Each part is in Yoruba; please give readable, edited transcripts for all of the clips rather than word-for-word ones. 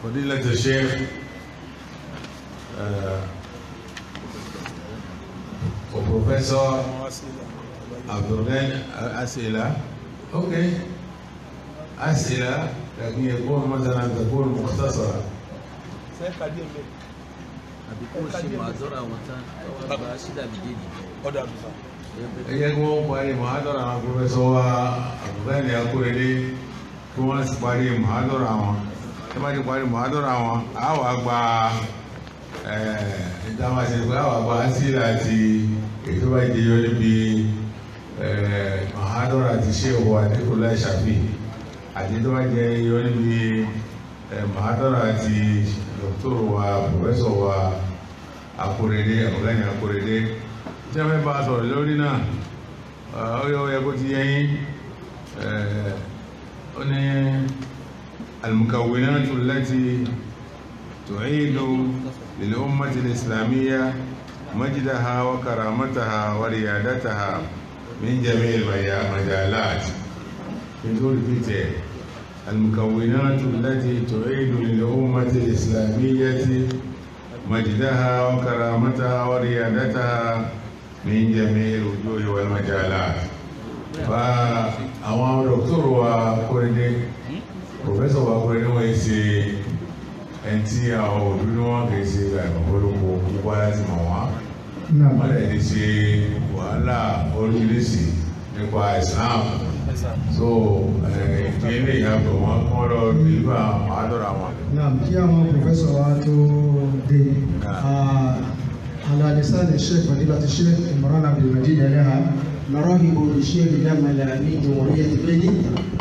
فضيلة الشيخ وبروفيسور عبد الغني أسئلة أوكي أسئلة لكن يكون مثلا تكون مختصرة. Ẹgbẹ́ wọn parí mọ̀hádọ́rà àwọn pòfẹ́sọ̀ wa Abdulghani Akorede kí wọ́n sì parí mọ̀hádọ́rà wọn. Ẹ má ti parí mọ̀hádọ́rà wọn, a wà gba ìdámàṣe pé a wà gba sílẹ̀ àti ètò bá jẹyọ níbi mọ̀hádọ́rà ti ṣe òwò àdékùnlá ìṣàfi àti tó bá jẹyọ níbi mọ̀hádọ́rà ti dọ́kítọ̀rù wa pòfẹ́sọ̀ wa Akorede Abdulghani Akorede. Tí a fẹ́ bá sọ̀rọ̀ lórí náà ó yẹ kó ti yẹyìn ó ní al-mukawwinatu allati tu'idu lil-ummati al-islamiyya majdaha wa karamataha wa riyadataha min jami'il majalat. nítorí pítẹ̀ al-mukawwinatu allati tu'idu lil-ummati al-islamiyyati majdaha wa karamataha wa riyadataha min jami'il wujuhi wal majalat. Àwọn dọ́kítọ̀rù wa Akorede, pòfẹ́sọ̀ wa Akorede wọ́n ṣe ẹni tí àwọn òbí ní wọ́n kìí ṣe àìmọ̀kọ́lùkù púpọ̀ láti mọ̀ wọ́n. Wọ́n lè ti ṣe wàhálà oríṣiríṣi nípa Islam. So ìpínlẹ̀ ìyàtọ̀ wọn kọ́ lọ bíbá àádọ́ra wọn. Kí àwọn pòfẹ́sọ̀ wa tó dé على لسان الشيخ فضيلة الشيخ عمران عبد المجيد عليها نرحب بالشيخ جمال من جمهورية بنين.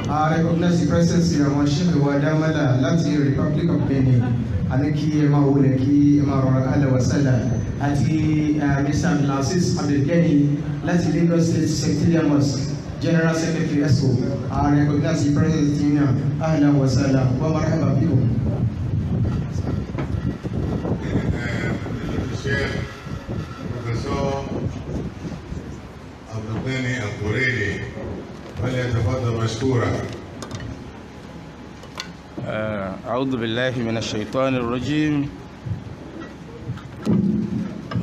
I recognize the presence of our Sheikh Wadamala láti Republic of Benin. Àní kí ẹ máa wọlé kí ẹ máa rọra alẹ́ wàsálà àti Mr. Abdulaziz Abdulgani láti Lagos State Secretariat Mosque General Secretary ESCO. I recognize the presence of you. Ahlan wa sahlan wa marhaban bikum. Professor Abdulghani Akorede فليتفضل مشكورا. أعوذ بالله من الشيطان الرجيم.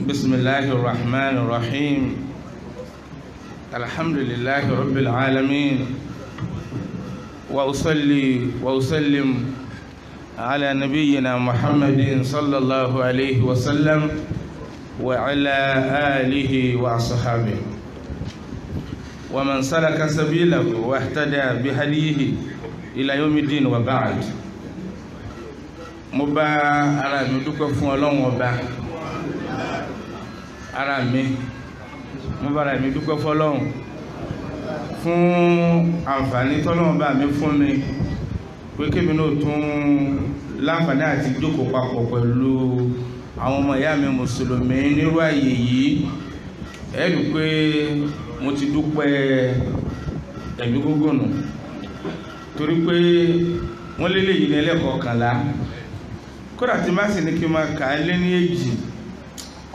بسم الله الرحمن الرحيم. الحمد لله رب العالمين وأصلي وأسلم على نبينا محمد صلى الله عليه وسلم وعلى آله وأصحابه ومن سلك سبيله واهتدى بهديه إلى يوم الدين وبعد. mo bá ara mi dúpẹ́ fún Ọlọ́run Ọba ara mi mo bá ara mi dúpẹ́ fún Ọlọ́run fún àǹfààní t'Ọlọ́run bá mi fún mi pé kébì náà tún láǹfààní àti jókòó papọ̀ pẹ̀lú àwọn ọmọ ìyá mi mùsùlùmí nírú àyè yìí. Ẹ rí pé mo ti dúpẹ́ ẹ̀mí gógónù torí pé wọ́n lélẹ̀ yìí ní ẹlẹ́kọ̀ọ́kànlá kódà tí má sì ní kí n máa kà á lé ní èjì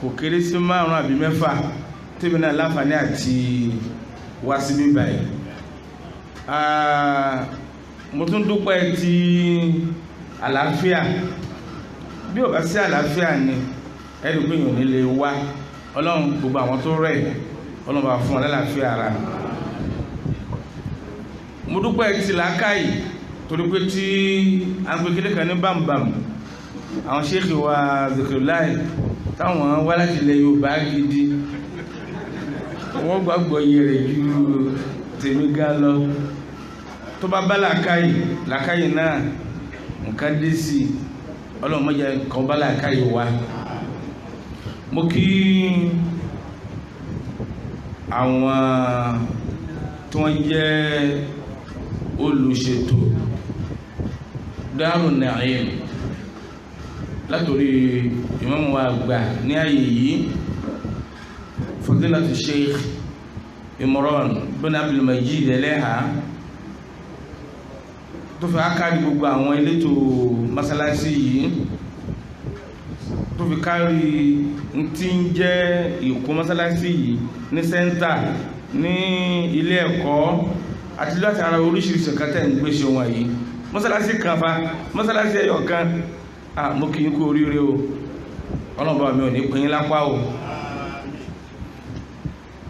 kò kéré sí 5 àbí 6 tèmi náà láǹfààní àti wá sí bí báyìí. Mo tún dúpẹ́ ti àlàáfíà bí ò bá sí àlàáfíà ni ẹ̀rí pé èèyàn ní lè wá. Ọlọ́run gbogbo àwọn tó rẹ̀ Ọlọ́run bá fún wọn lálàáfíà ara. Mo dúpẹ́ ti làákàyè torí pé tí a ń pè kéde kan ní bámbàm àwọn ṣéèkì wa Zikrullah táwọn wá láti ilẹ̀ Yorùbá gidi wọ́n gbàgbọ́ iye rẹ̀ ju tèmi gan lọ. Tó bá bá làákàyè náà nǹkan dé sí i. Ọlọ́run mọ́jà kan bá làákàyè wa. Mo kí àwọn tí wọ́n jẹ́ olùṣètò Darun Naim látòrí ìmáàmù wa àgbà ní ààyè yìí Fadilatu Sheikh Imran bin Abdul Majid Eleha tó fi ákárí gbogbo àwọn elétò masalasi yìí tó fi kárí tí ń jẹ́ ìkó masalasi yìí ní sẹ́ńtà ní ilé ẹ̀kọ́ àti láti ara oríṣiríṣi kátẹ́ ń gbéṣẹ́ wọn yìí mọ́sálásí kan fa mọ́sálásí ẹyọ kan mo kì í kú oríire o ọlọ́mọba mi ò ní pín lápá o.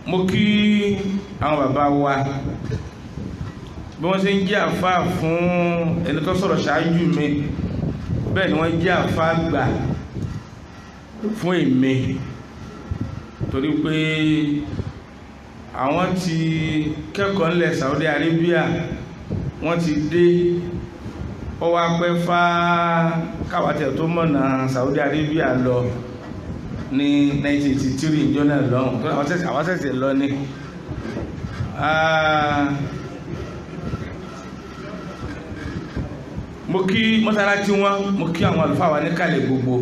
mo kí àwọn bàbá wa bí wọ́n ṣe ń jẹ́ àfáà fún ẹni tó sọ̀rọ̀ ṣáájú mi bẹ́ẹ̀ ni wọ́n jẹ́ àfáà gbà fún èmi torí pé àwọn ti kẹ́kọ̀ọ́ ńlẹ̀ Saudi Arabia wọ́n ti dé ó wá pẹ́ fá káwàtẹ̀ tó mọ̀nà Saudi Arabia lọ ní 1983 ìjọ́nà lọ́hùn tó àwọn ṣẹ̀ṣẹ̀ lọ ní mo kí mọ́sálásí wọn mo kí àwọn àlùfáà wa ní kàlẹ̀ gbogbo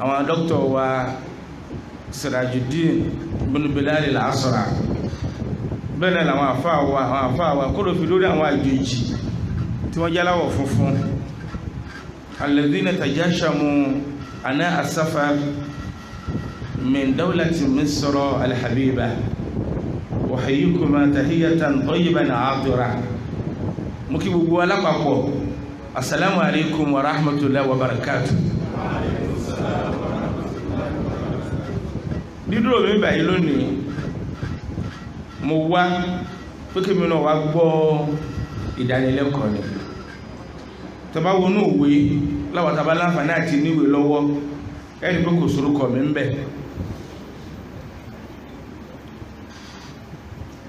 àwọn dókítà wa Sirajuddin bin Bilal al-Asra bẹ́ẹ̀ náà làwọn àfáà wa kó ló fi lórí àwọn àjòjì tí wọ́n jáláwọ̀ funfun alladhina tajashamu ana as-safar min dawlati Misr al-habiba wa hayyukuma tahiyatan tayyiban 'atira mo kí gbogbo alápapọ̀ assalamu alaikum wa rahmatullahi wa barakatuh. dídúró mi báyìí lónìí mo wá pé kí mi náà wá gbọ́ ìdánilẹ́kọ̀ọ́ ni tó bá wọnú òwe láwọn tàbá láǹfààní àti níwèé lọ́wọ́ ẹni pé kò sórúkọ mi ń bẹ̀.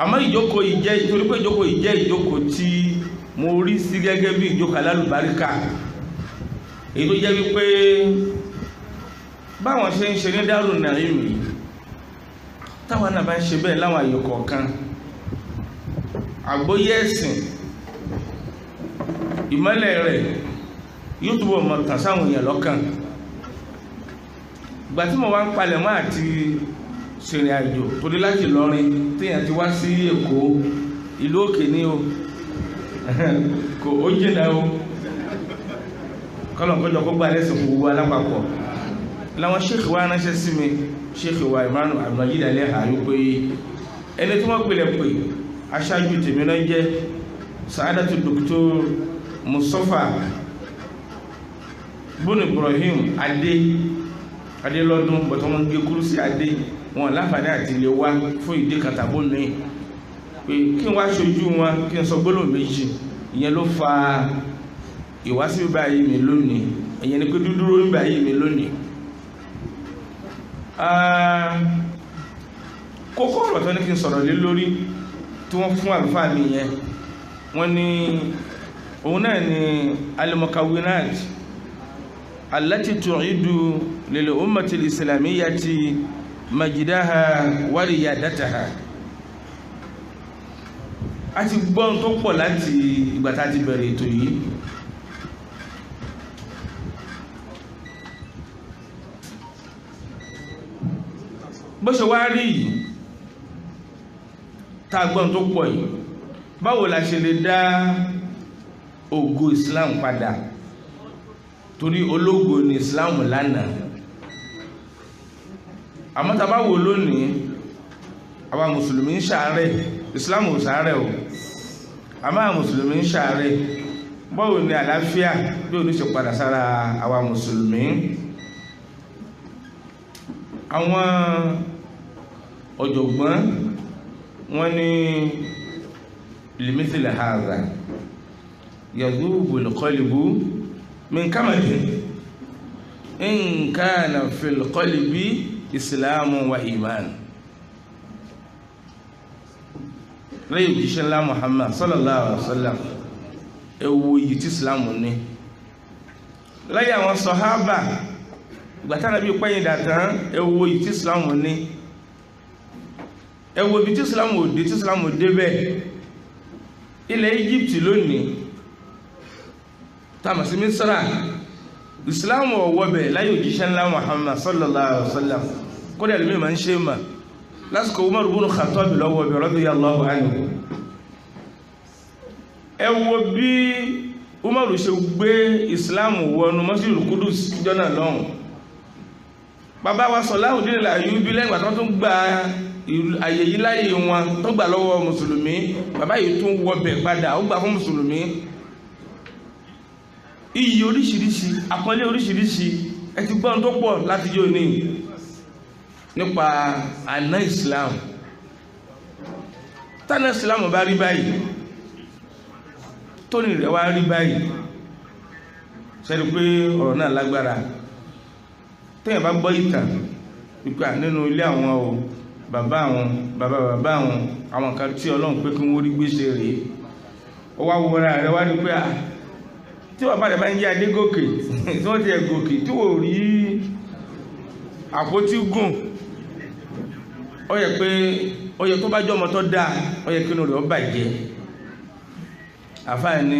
àmọ́ ìjókòó yìí jẹ́ torí pé ìjókòó yìí jẹ́ ìjókòó tí mo rí sí gẹ́gẹ́ bí ìjókòó alálùbáríkà èyí tó jẹ́ wípé báwọn ṣe ń ṣe ní Darul Naim yìí táwọn náà bá ń ṣe bẹ́ẹ̀ láwọn àyè kọ̀ọ̀kan àgbóyé ẹ̀sìn ìmọ́lẹ̀ rẹ̀ yóò túbọ̀ mọ̀ tàn sáwọn èèyàn lọ́kàn. ìgbà tí mo wá ń palẹ̀ mọ́ àti ṣèrìn àjò torí láti Ìlọrin téèyàn ti wá sí Èkó ìlú òkè ní o kò ó jìnà o kọ́lọ̀kọ́jọ kó gbà lẹ́sìn fún gbogbo alápapọ̀ láwọn ṣéèkì wa ránṣẹ́ sí mi ṣéèkì wa Imran Abdulmajid Eleha wípé ẹni tí wọ́n pèlẹ̀ pé aṣáájú tèmi náà jẹ́ Sa'adatu Dr. Mustapha bùnú Ibrahim adé lọ́dún bọ̀tọ́ wọn gé kúrú sí adé wọn láǹfààní àti lè wá fún ìdí kàtàbó mi pé kí n wá ṣojú wọn kí n sọ gbólóhùn méjì ìyẹn ló fa ìwásí báyìí mi lónìí ìyẹn ni pé dúdúró báyìí mi lónìí. kókó ọ̀rọ̀ tó ní kí n sọ̀rọ̀ lé lórí tí wọ́n fún àlùfáà mi yẹn wọ́n ní òun náà ni al-mukawwinat allati tu'idu lil ummati al-islamiyyati majdaha wa riyadataha. a ti gbọ́n tó pọ̀ láti ìgbà tá a ti bẹ̀rẹ̀ ètò yìí bó ṣe wá rí yìí tá a gbọ́n tó pọ̀ yìí báwo la ṣe lè dá ògo Islam padà torí ológo ni Islam lánàá àmọ́ tá a bá wò lónìí àwa mùsùlùmí ń ṣàárẹ̀ Islam ò ṣàárẹ̀ o àmọ́ àwọn mùsùlùmí ń ṣàárẹ̀ báwo ni àlàáfíà bí o ní ṣe padà sára àwa mùsùlùmí. àwọn ọ̀jọ̀gbọ́n wọ́n ní limithli hadha yadhubu al-qalbu min kamadin in kana fil qalbi islamu wa iman. lẹ́yìn òjíṣẹ́ ńlá Muhammad sallallahu alaihi wasallam ewu yìí tí islamu ní lẹ́yìn àwọn sọ̀hábà ìgbàtà nàbí pẹ́yìn dàtàn ewu yìí tí islamu ní ewu ibi tí islamu òde tí islamu débẹ̀ ilẹ̀ Egypt lónìí tàmà sí Misra islamu ọ̀wọ́bẹ̀ láyé òjíṣẹ́ ńlá Muhammad sallallahu alaihi wasallam kódà ẹ̀lùmí ma ń ṣe mà lásìkò Umar ibn Khattab lọ́wọ́ bí radiyallahu anhu. ẹ wo bí Umar ṣe gbé islamu wọnú Masjidul Qudus jọ́nà lọ́hùn. bàbá wa Salahuddin al-Ayyubi lẹ́yìn ìgbà tó gba àyè yìí láyé wọn tó gbà lọ́wọ́ mùsùlùmí bàbá yìí tún wọbẹ̀ padà ó gbà fún mùsùlùmí. iyì oríṣiríṣi àpọ́nlé oríṣiríṣi ẹ ti gbọ́n tó pọ̀ láti jẹ́ òní nípa àná Islam. Tánà Islam bá rí báyìí tóní rẹ̀ wá rí báyìí ṣẹ́rí pé ọ̀rọ̀ náà lágbára. Tẹ́yìn bá gbọ́ ìtàn ìpà nínú ilé àwọn o bàbá àwọn kan tí Ọlọ́run pé kí wọ́n rí gbèsè rèé, ó wá wọra rẹ̀ wá rí pé tí bàbá rẹ̀ bá ń jẹ́ Adégòkè tí wọ́n ti ẹ̀ gòkè tí wò rí àpótí gùn, ó yẹ tó bá jẹ́ ọmọ tó dáa, ó yẹ kí inú rẹ̀ ó bàjẹ́. Àfáà ní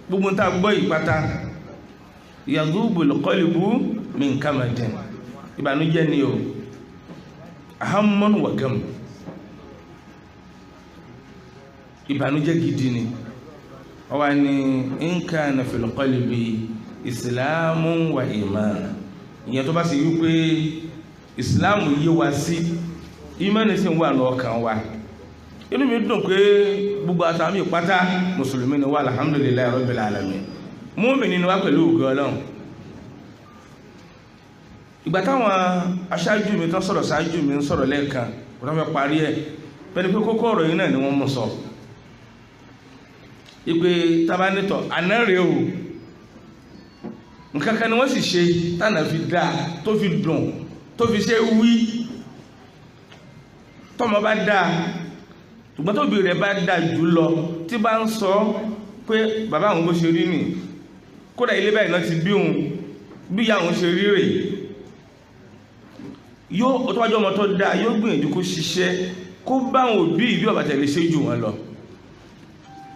gbogbo ń tá gbọ́ ìpátá yadhubul qalbu min kamadin, ìbànújẹ́ ni o, ahamman wa gam, ìbànújẹ́ gidi ni. Ó wá ní in kana fil qalbi islamun wa iman, ìyẹn tó bá sì wípé ìsìláàmù yé wa sí, ìmánì sì ń wà lọ́kàn wa. Inú mi dùn pé gbogbo àtàmì ìpátá mùsùlùmí ni wà, alhamdulillahi rabbil alamin, mùmínì ni wá pẹ̀lú ògo Ọlọ́run. Ìgbà táwọn aṣáájú mi tán sọ̀rọ̀ ṣáájú mi ń sọ̀rọ̀ lẹ́ẹ̀kan kò tán fẹ́ parí ẹ̀ pẹ̀lú pé kókó ọ̀rọ̀ yìí náà ni wọ́n mú sọ ìpè tabanitọ̀ àná rèé o, nǹkan kan ni wọ́n sì ṣe tánà fi dáa tó fi dùn tó fi ṣe wí. Tọ́mọ bá dáa ṣùgbọ́n tóbi rẹ̀ bá dáa jù lọ tí bá ń sọ pé bàbá àwọn bó ṣe rí nì, kódà ilé báyìí náà ti bí òun, bí ìyá àwọn ṣe rí rè, yóò tó wájú ọmọ tó dáa yóò gbìyànjú kó ṣiṣẹ́ kó bá àwọn òbí ìbí ọ̀bàtà lè ṣe jù wọn lọ.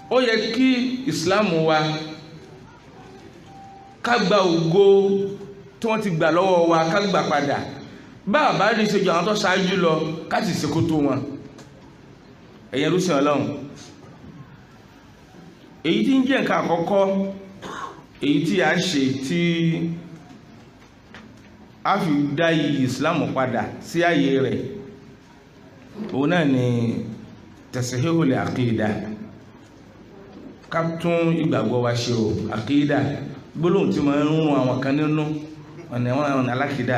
Ó yẹ kí ìsìláàmù wa ká gba ògo tí wọ́n ti gbà lọ́wọ́ wa ká gbà padà, bá àbá rí ṣe jù àwọn tó ṣáájú lọ ká sì ṣe kó tó wọn. Ẹ̀yẹ ló sìn Ọlọ́run, èyí tí ń jẹ́ nǹkan àkọ́kọ́ èyí tí a ṣe tí a fi dá iyì ìsìláàmù padà sí ààyè rẹ̀, òun náà ni tasihihul aqida, ká tún ìgbàgbọ́ wa ṣe o. Aqida gbólóhùn tí wọ́n ń rún àwọn kan nínú ọ̀nà àwọn alákìdá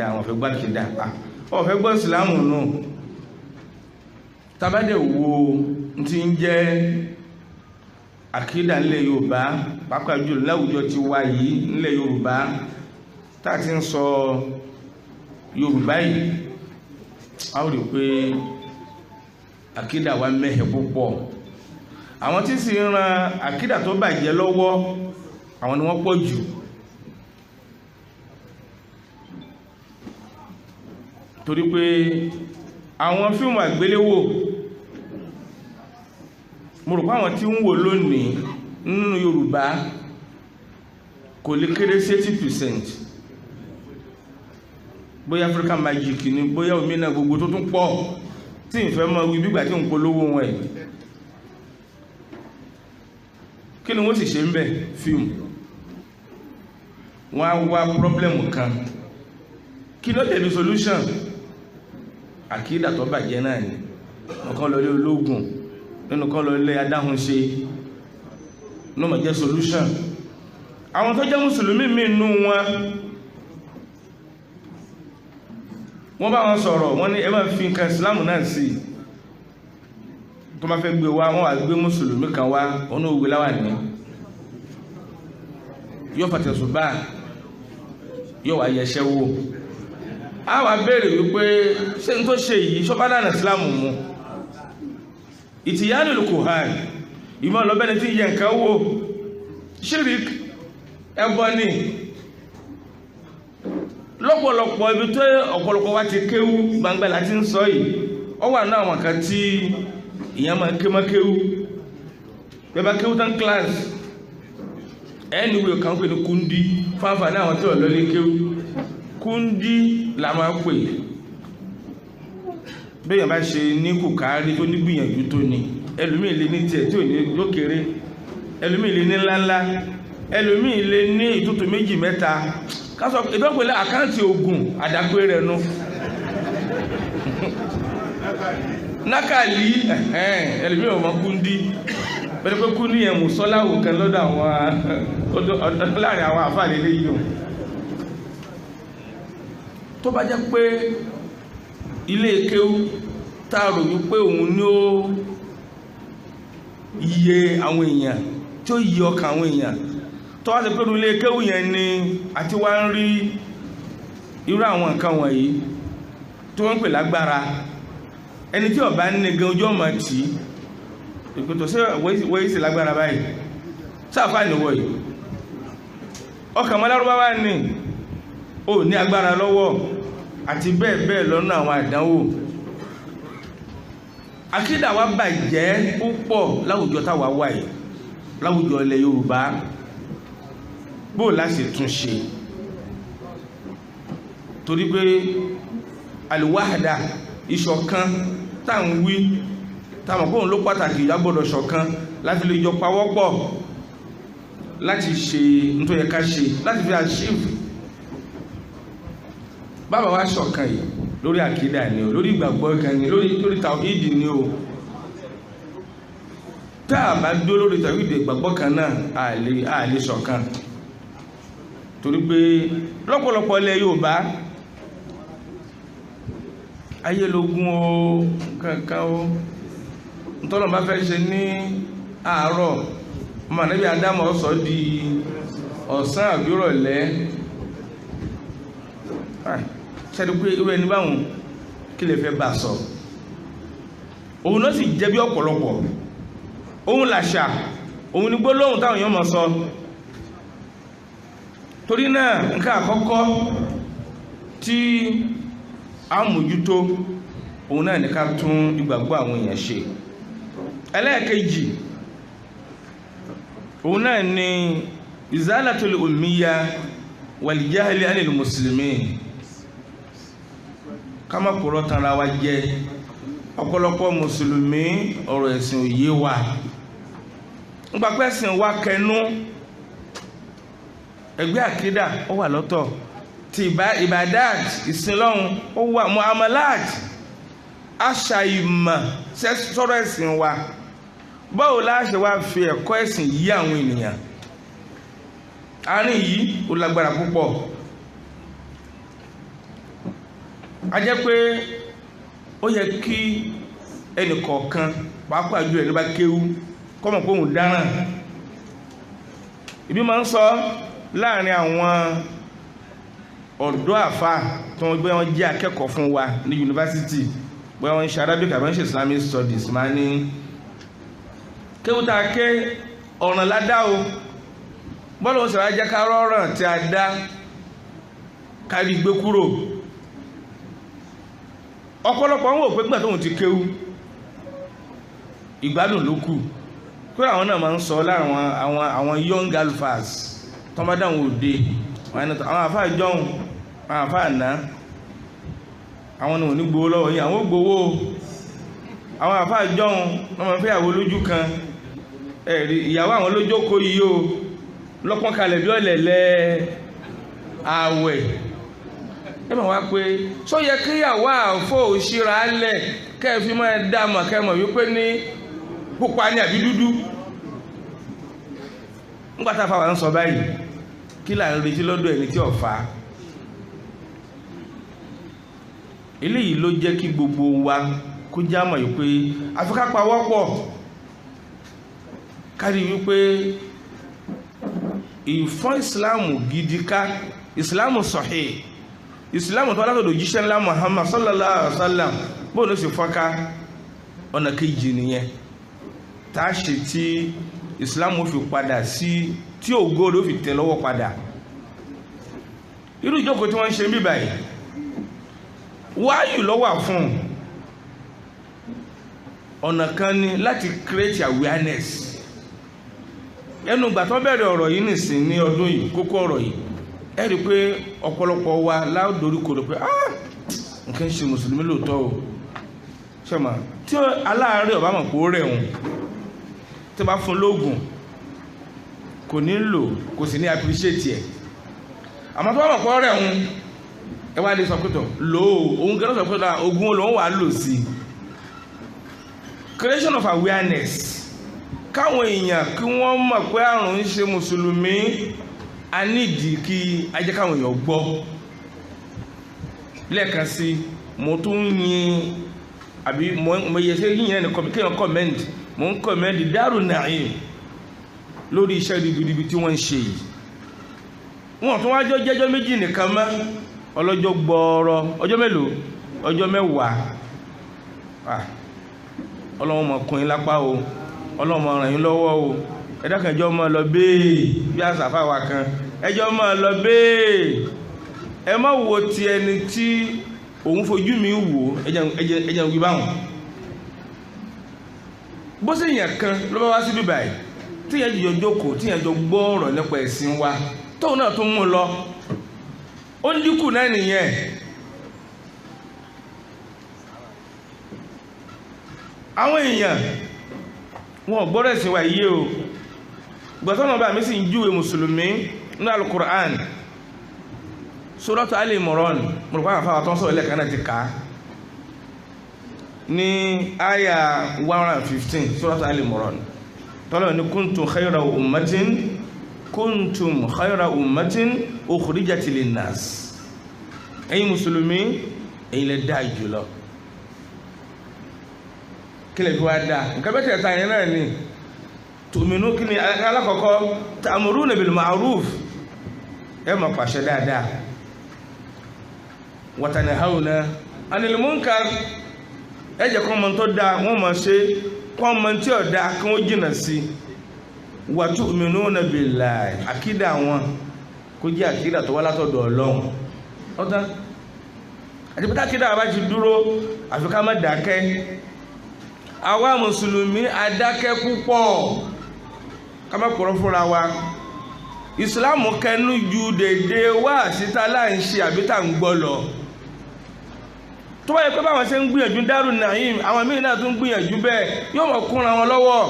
àwọn fẹ́ gbọ́ àkìdá, ọ̀fẹ́ gbọ́ ìsìláàmù nù. Tabadẹ̀ wo tí ń jẹ́ àkìdá nílẹ̀ Yorùbá pàápàá jùlọ láwùjọ ti wá yìí nílẹ̀ Yorùbá tá a ti ń sọ Yorùbá yìí, a ó rí pé àkìdá wa mẹ́hẹ̀ púpọ̀. Àwọn tí sì ń ran àkìdá tó bàjẹ́ lọ́wọ́ àwọn ni wọ́n pọ̀ jù. Torí pé àwọn fíìmù àgbéléwò, mo rò pé àwọn tí ń wò lónìí nínú Yorùbá kò lè kéré sí 80%. Bóyá African Magic ni, bóyá òmìnira gbogbo tó tún pọ̀ tí ń fẹ́ mọ́ wí bígbà tí ń polówó wọn ẹ̀. Kí ni wọ́n sì ṣe ń bẹ̀? Fíìmù. Wọ́n á wá pọ́blẹ́mù kan, kí ló tẹ̀lé solution? Àkídà tó bàjẹ́ náà ni. Nǹkan lọ lé ológun, nínú kan lọ lé adáhunṣe, ní ọmọ jẹ́ solution. Àwọn tó jẹ́ mùsùlùmí mìínú wọ́n bá wọn sọ̀rọ̀, wọ́n ní ẹ máa fi nǹkan ìsìlámù náà sí. Tó máa fẹ́ gbé wá, wọ́n wá gbé mùsùlùmí kan wá, wọ́n ní òwe láwà ní yóò fàtẹ̀sùbá, yóò wá yẹṣẹ́ wò. A wá béèrè wípé ṣé n tó ṣe yìí ṣọ́bádànà ìsìlámù mu? Ìtìyánù lùkùhàn, ìmọ̀ lọ́bẹ̀ni tí yẹ nǹkan wò, ṣírík ẹbọ ni. Lọ́pọ̀lọpọ̀ ibi tó ọ̀pọ̀lọpọ̀ wá ti kéwú gbangba láti ń sọ yìí, ó wà náà àwọn kan tí ìyẹn máa ké mọ́ kéwú. Bẹ́ẹ̀ bá kéwú tán kíláàsì, ẹni wíwẹ̀ kan pè ní kúndí fáfà ní àwọn tí wọ́n lọ́lé kéwú. Kúndí la máa pè. Bẹ́ẹ̀ bá ṣe ní kùkárí tó ní gbìyànjú tó ní, ẹlòmíì lè ní tiẹ̀ tí ò ní lókèrè, ẹlòmíì lè ní ńláńlá, ẹlòmíì lè ní ìtútù méjì mẹ́ta. Kásọ̀ ìdọ́pẹ̀lẹ̀ àkáǹtì ogun àdàpé rẹ̀ nú. Nákàlí ẹlòmíì ọmọ kúndí, pẹ̀lú pé kú ní ẹ̀mù sọ́láwò kan lọ́dọ̀ àwọn láàrin àwọn àfáàlẹ́ lè yíò tó bá jẹ́ pé ilé kéwú tààrò wípé òun ní ó iye àwọn èèyàn tí ó yí ọkàn àwọn èèyàn tó wá sí pé ilé kéwú yẹn ni àti wá ń rí irú àwọn nǹkan wọ̀nyí tí wọ́n ń pè lágbára ẹni tí ó bá ní gan ojú ọmọ tí ìpètò sí wọ́n sí lágbára báyìí sáàfà níwọ̀ yìí ọkàn mọ́lárúbáwá ní ó ní agbára lọ́wọ́ àti bẹ́ẹ̀ bẹ́ẹ̀ lọ́nà àwọn àdánwò àkídà wa bàjẹ́ púpọ̀ láwùjọ táwa wà yìí láwùjọ ilẹ̀ Yorùbá bó láti tún ṣe torí pé àlùwáhàdà ìṣọ̀kan táwọn wí táwọn kóhùn ló pàtàkì ìyàgbọ́dọ̀ ṣọ̀kan láti lè jọ pawọ́pọ̀ láti ṣe nítorí ká ṣe láti fi achieve bàbá wa ṣọ̀kan yìí lórí àkídà ni o lórí ìgbàgbọ́ kan ni lórí tàwíìdì ni o tá a bá dúró lórí tàwíìdì ìgbàgbọ́ kan náà a lè ṣọ̀kan torí pé lọ́pọ̀lọpọ̀ ilẹ̀ Yorùbá ayélogun o kankan o ntọ́nà bá fẹ́ ṣe ní àárọ̀ ọmọ ànábì Ádámù ọ̀sọ́ di ọ̀sán àbírọ̀lẹ́ ṣẹ́dú pé irú ẹni báwọn kí lè fẹ́ bá sọ òun náà sì jẹ́ bí ọ̀pọ̀lọpọ̀ òun làṣà òun ní gbólóhùn táwọn èèyàn mọ̀ sọ torí náà nǹkan àkọ́kọ́ tí a mójútó òun náà ní ká tún ìgbàgbọ́ àwọn èèyàn ṣe ẹlẹ́ẹ̀kejì òun náà ni izalatul ummiya wal jahli anil muslimin ká má purọ́ tanra wa jẹ ọ̀pọ̀lọpọ̀ mùsùlùmí ọ̀rọ̀ ẹ̀sìn òye wa nígbà pé ẹ̀sìn wa kẹnu ẹgbẹ́ àkídà ó wà lọ́tọ̀ ti ibadat ìsinlọ́hun ó wà muamalat àṣà ìmọ̀ sọ́rọ̀ ẹ̀sìn wa báwo la ṣe wá fi ẹ̀kọ́ ẹ̀sìn yí àwọn ènìyàn àárín yìí ó lágbára púpọ̀ a jẹ́ pé ó yẹ kí ẹnìkọ̀ọ̀kan pàápàá jù ẹni bá kéwú kọ́mọ̀ pé òun dáràn ibi máa ń sọ láàrin àwọn ọ̀dọ́ àfà tí wọ́n gbé wọn jẹ́ akẹ́kọ̀ọ́ fún wa ní yunifásitì bóyá wọ́n ń ṣe Arabic àbí wọ́n ń ṣe Islamic studies máa ní kéwúta ké ọ̀ràn ládá o bọ́ọ̀lù wọn sọ̀rọ̀ ajẹ́ ká rọ́ràn tí a dá kárí gbé kúrò ọ̀pọ̀lọpọ̀ wọn ò pé gbà tóun ti kéwú ìgbádùn ló kù pé àwọn náà máa ń sọ láàrin àwọn young alphas tó bá dáhùn òde àwọn àfáà ìjọun àwọn àfáà àná àwọn náà ò ní gbowó lọ́wọ́ yìí àwọn gbowó àwọn àfáà ìjọun wọ́n máa fẹ́ ìyàwó lójú kan ẹ̀rí ìyàwó àwọn lójókòó yìí o lọ́pọ́n kalẹ̀ bí ọ̀lẹ̀lẹ̀ àwẹ̀ ẹ máa wá pé sọ yẹ kí ìyàwó àfọ òṣìṣẹ́ alẹ̀ kẹ́ẹ̀fí máa dáàmà kẹ́ẹ̀mọ̀ wípé ní pupa ní àbí dúdú nígbàtà fáwọn ń sọ báyìí kí là ń retí lọ́dọ̀ ẹni tí ọ̀fà eléyìí ló jẹ́ kí gbogbo wa kó jámọ̀ yìí pé àfikà pawọ́pọ̀ kárí wípé ìfọ́n ìsìláàmù gidi ká ìsìláàmù sahih ìsìláàmù tó látọ̀dọ̀ jíṣẹ́ ńlá Muhammad sallallahu alaihi wasallam bóòlù sì fọ́ká ọ̀nà kejì nìyẹn tá a ṣe tí ìsìláàmù fi padà sí tí ògo ló fi tẹ̀ lọ́wọ́ padà irú ìjókòó tí wọ́n ń ṣe ń bí báyìí wáyù lọ́wọ́ fún ọ̀nà kan ni láti create awareness ẹnu ìgbà tó bẹ̀rẹ̀ ọ̀rọ̀ yìí nìsín ní ọdún yìí kókó ọ̀rọ̀ yìí ẹ rí pé ọ̀pọ̀lọpọ̀ wa láòdórí kò rò pé nǹkan ṣe mùsùlùmí lóòótọ́ o ṣẹ́mà tí aláàárẹ̀ ọ̀bá mọ̀ pé ó rẹ̀ wọn tí bá fún lóògùn kò ní lò kò sì ní appreciate ẹ̀ àmọ́ tó bá mọ̀ pé ó rẹ̀ wọn ẹ wá lè sọ pé tọ̀ lò ó òun gẹ́gẹ́ sọ pé ogun olóhùn wà lò sí creation of awareness káwọn èèyàn kí wọ́n mọ̀ pé àrùn ń ṣe mùsùlùmí a nídìí kí a jẹ́ káwọn èèyàn gbọ́. Lẹ́ẹ̀kan sí mo tún yin àbí mo yẹ ṣe yíyan ní kéèyàn comment mo ń comment Daaru Naim lórí iṣẹ́ ribiribi tí wọ́n ń ṣe yìí. Wọ́n tún wájọ́ jẹ́jọ́ méjì nìkan mọ́ ọlọ́jọ́ gbọ́ọ̀rọ̀ ọjọ́ mélòó ọjọ́ mẹ́wàá. Ọlọ́run mọ̀ kún yín lápá o, Ọlọ́run mọ̀ ràn yín lọ́wọ́ o. Ẹ̀dá kan ẹjọ́ mọ́ lọ bẹ́ẹ̀ bí àṣà fáwa kan ẹjọ́ mọ́ lọ bẹ́ẹ̀. Ẹ má wo ti ẹni tí òun fojú mi wò ẹjẹ́ wí báwọn. Bó sì yàn kan ló bá wá sí bíbáyìí tí yẹn jọ jókòó tí yẹn jọ gbọ́ ọ̀rọ̀ nípa ẹ̀sìn wa tóun náà tún mú lọ ó ń dínkù náà nìyẹn. Àwọn èèyàn wọn gbọ́dọ̀ ẹ̀sìn wa yìí o. Gbọ́sọ́nà bá mi sì ń júwe mùsùlùmí ní Al-Qur'an Suratu Ali Imran mọ̀lùpá àfáwà tó ń sọ̀rọ̀ lẹ́ẹ̀kan náà ti ká ní àyà 115 Suratu Ali Imran tọ́lọ̀ ní kuntum khayra ummatin ukhrijat linnas. Ẹ̀yin mùsùlùmí ẹ̀yin lẹ dáa jùlọ. Kí lẹ fi wá dáa nǹkan bẹ́ẹ̀ tẹ̀ta yẹn náà ni tùmínú kí ni alákọ̀ọ́kọ́ ta'muruna bil ma'ruf ẹ máa pàṣẹ dáadáa wa tanahawna 'anil munkar ẹ jẹ́ kọ́ mọ́ tó dáa wọ́n mọ̀ ṣe kọ́ mọ́ tí ò dáa kí wọ́n jìnà sí. Wa tu'minuna billahi àkídà wọn kó jẹ́ àkídà tó wá látọ̀dọ̀ Ọlọ́run ọ̀tá àti pẹ́tà àkídà bá ti dúró àfi ká má dákẹ́. Àwa mùsùlùmí adákẹ́ púpọ̀ ká má pọ̀rọ̀ fúnra wa. Ìsìláàmù kẹnu ju dédé wá síta láì ń ṣe àbí tá ń gbọ́ lọ. Tó wáyé pé báwọn ṣe ń gbìyànjú Daaru Naim àwọn míì náà tún gbìyànjú bẹ́ẹ̀ yóò mọ̀ kúnra wọn lọ́wọ́.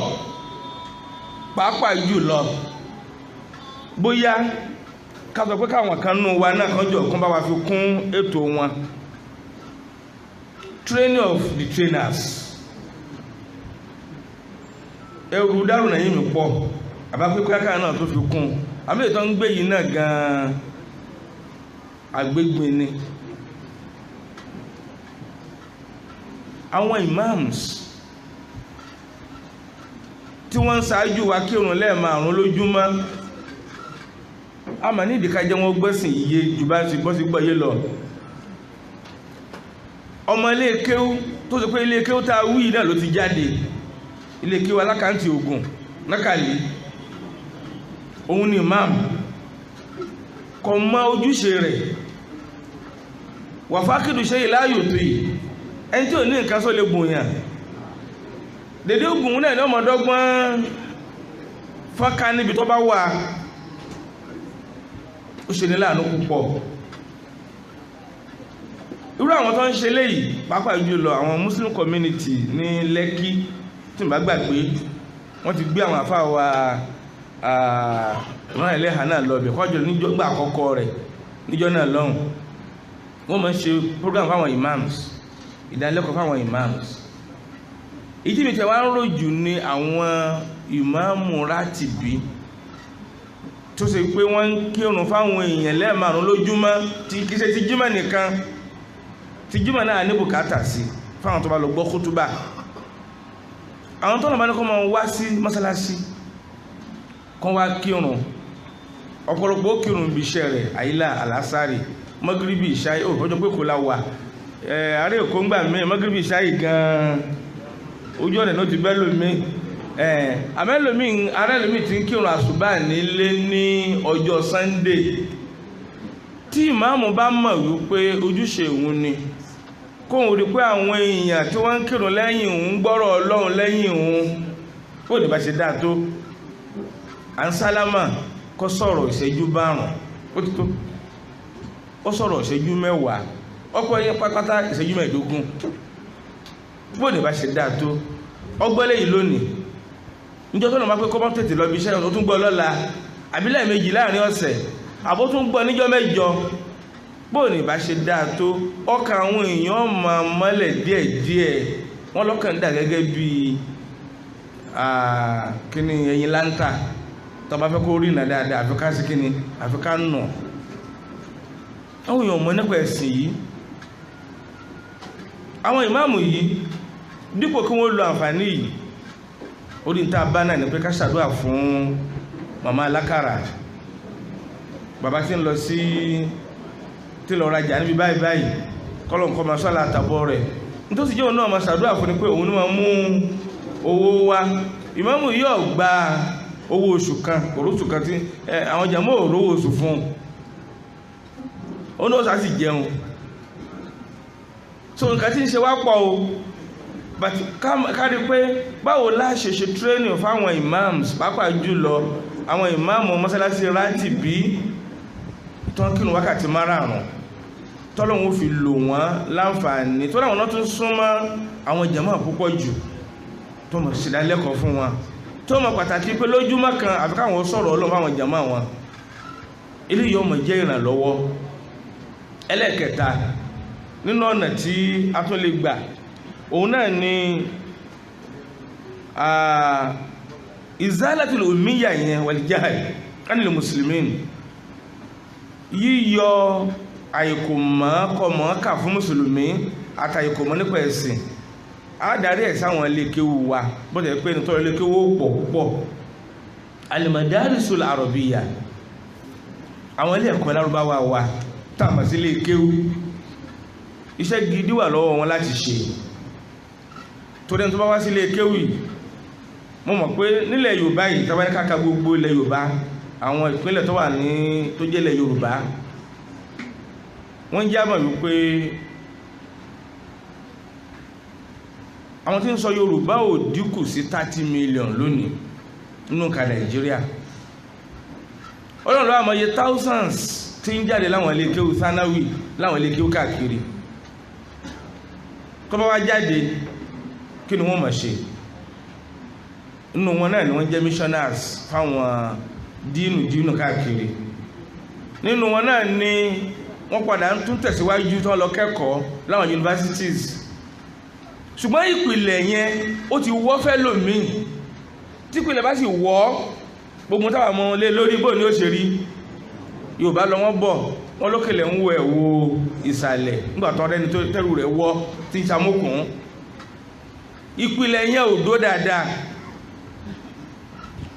Pàápàá jùlọ bóyá ká sọ pé káwọn kan nù wa náà kan jọ kán bá wa fi kún ètò wọn. Training of the trainers. Ẹrù Daaru Naim pọ̀ àbápẹ́kọ́ káà náà tó fi kún àmì ìtọ́ ń gbé yìí náà gan-an agbégbé ni. Àwọn imams tí wọ́n ń ṣáájú wa kírun lẹ́ẹ̀márùn lójúmọ́ a mà ní ìdíkájẹ́ wọn gbẹ́sìn iye jù bá ti bọ́ sí gbọ́yé lọ. Ọmọ ilé kéwú tó sọ pé ilé kéwú tá a wí náà ló ti jáde ilé kéwú alákàntì Ògùn nákàlí òun ni imam kò mọ ojúṣe rẹ̀ wà fákìdù ṣe ìláyò tó yìí ẹni tí ò ní nǹkan só lè gbòyàn dédé Ògùn náà ní ọmọdọ́gbọ́n fọ́nká níbi tó bá wà. Ó ṣe ní láàánú púpọ̀. Irú àwọn tó ń ṣe léyìí pàápàá jùlọ àwọn Muslim community ní Lẹ́kí tí n bá gbàgbé wọ́n ti gbé àwọn àfáà wa ìran ẹlẹ́hà náà lọ bẹ̀ kọjọ nígbà àkọ́kọ́ rẹ̀ níjọ́ náà lọ́hùn. Wọ́n máa ń ṣe program fáwọn imams ìdánilẹ́kọ̀ọ́ fáwọn imams. Ìdí mi tẹ̀ wá ń ròjù ní àwọn ìmáàmù rátìbí tó ṣe pé wọ́n ń kírun fáwọn èèyàn lẹ́ẹ̀márùn lójúmọ́ tí kìí ṣe ti jímọ̀ nìkan ti jímọ̀ náà ní bùkátà sí fáwọn tó bá lọ gbọ́ kútúbà. Àwọn tó lọ bá ní kọ́ máa wá sí mọ́sálásí kọ́ wá kírun ọ̀pọ̀lọpọ̀ kírun bí iṣẹ́ rẹ̀ àyílà àlásàrì mọ́gíríbì ìṣáì ọjọ́ pé kò la wà àárẹ̀ èkó ń gbà mí mọ́gíríbì ìṣáì gan-an ojú ọ̀nà ló ti bẹ́ lómi àmẹ́lòmí arẹ́lòmí ti ń kírun àsùbá nílé ní ọjọ́ Sunday tí ìmáàmù bá mọ̀ wípé ojúṣe òun ni kóhun rí pé àwọn èèyàn tí wọ́n ń kírun lẹ́yìn òun gbọ́rọ̀ Ọlọ́run lẹ́yìn òun ó ní bá ṣe dáa tó à ń sálámà kó sọ̀rọ̀ ìṣẹ́jú 5 ó ti tó ó sọ̀rọ̀ ìṣẹ́jú 10 ọ̀pọ̀ yẹn pátápátá ìṣẹ́jú 15 bó ní bá ṣe dáa tó ọgbọ́lẹ̀ yìí lónìí níjọ́ tó lọ máa pé kọ́ bá tètè lọ bí iṣẹ́ ó tún gbọ́ lọ́la àbílẹ̀ méjì láàrin ọ̀sẹ̀ àbó tún gbọ́ níjọ́ 8 bó ní bá ṣe dáa tó ọkàn àwọn èèyàn máa mọ́lẹ̀ díẹ̀díẹ̀ wọ́n lọ́kàn dà gẹ́gẹ́ bí kíni ẹyin láńtà tó bá fẹ́ kó rí ìnà dáadáa àfi ká sí kíni àfi ká nù. Àwọn èèyàn mọ̀ nípa ẹ̀sìn yìí, àwọn ìmáàmù yìí dípò kí wọ́n lo àǹfààní yìí orí ń ta bá náà ní pé ká ṣàdúrà fún màmá alákàrà, bàbá tí ń lọ sí tí lọ rajà níbi báyìí báyìí kọ́lọ̀ nǹkan máa sọ́lá àtàbọ̀ rẹ̀ nítòsí jẹ́ òun náà máa ṣàdúrà fún ni pé òun ní máa mú owó wá. Ìmáàmù yóò gba owó oṣù kan òróṣù kan tí àwọn jàmọ́ òrówó oṣù fún òun náà sá sì jẹun. So nǹkan tí ń ṣe wá pọ̀ o, but kárí pé báwo la ṣe ṣe training fáwọn imams pàápàá jùlọ àwọn ìmáàmù mọ́sálásí rántí bí tán kírun wákàtí márààrún tọ́lọ́hun fi lò wọ́n láǹfààní tó láwọn náà tún súnmọ́ àwọn jàmáà púpọ̀ jù tó mọ̀ ṣìdálẹ́kọ̀ọ́ fún wọn tó mọ̀ pàtàkì pé lójúmọ́ kan àfi káwọn sọ̀rọ̀ Ọlọ́run fáwọn jàmáà wọn. Eléyìí ọmọ jẹ́ ìrànlọ́wọ́. Ẹlẹ́kẹta nínú ọ̀nà tí a tún lè gbà òun náà ni izalatul ummiya yẹn wal jahl anil muslimin, yíyọ àìkòmọ́kọ̀mọ́kà fún mùsùlùmí àtàìkòmọ́ nípa ẹ̀sìn. A darí ẹ̀ sáwọn ilékéwú wa bọ́dẹ̀ pé nítorí ilékéwú pọ̀ púpọ̀. Al-madarisul arabiyya, àwọn ilé ẹ̀kọ́ lárúbáwá wa tààmà sí ilékéwú, iṣẹ́ gidi wà lọ́wọ́ wọn láti ṣe. Torí ẹni tó bá wá sí ilékéwú yìí, mo mọ̀ pé nílẹ̀ Yorùbá yìí tàbí ní káàkiri gbogbo ilẹ̀ Yorùbá, àwọn ìpínlẹ̀ tó wà ní tó jẹ́ ilẹ̀ Yorùbá, wọ́n jẹ́ àmọ̀ wípé àwọn tí ń sọ Yorùbá ò dínkù sí 30 million lónìí nínú ká Nàìjíríà. Ọlọ́run ló àmọ́ iye thousands tí ń jáde láwọn ilékéwú thanawi láwọn ilékéwú káàkiri. Tó bá wá jáde kí ni wọ́n máa ṣe? Nínú wọn náà ni wọ́n jẹ́ missionaries fáwọn dínú káàkiri. Nínú wọn náà ni wọ́n padà ń tún tẹ̀síwájú tó lọ kẹ́kọ̀ọ́ láwọn universities. Ṣùgbọ́n ìpìlẹ̀ yẹn ó ti wọ́ fẹ́ lòmíì. Tí ìpìlẹ̀ bá sì wọ́ gbogbo táwọn ọmọ lé lórí bò ní ó ṣe rí. Yorùbá lọ wọ́n bọ̀ wọ́n lókèlè ń wo ẹ̀wò ìsàlẹ̀ nígbà tó rẹ́ni tó tẹ́rù rẹ̀ wọ́ tí ń samókùn. Ìpìlẹ̀ yẹn ò dó dáadáa.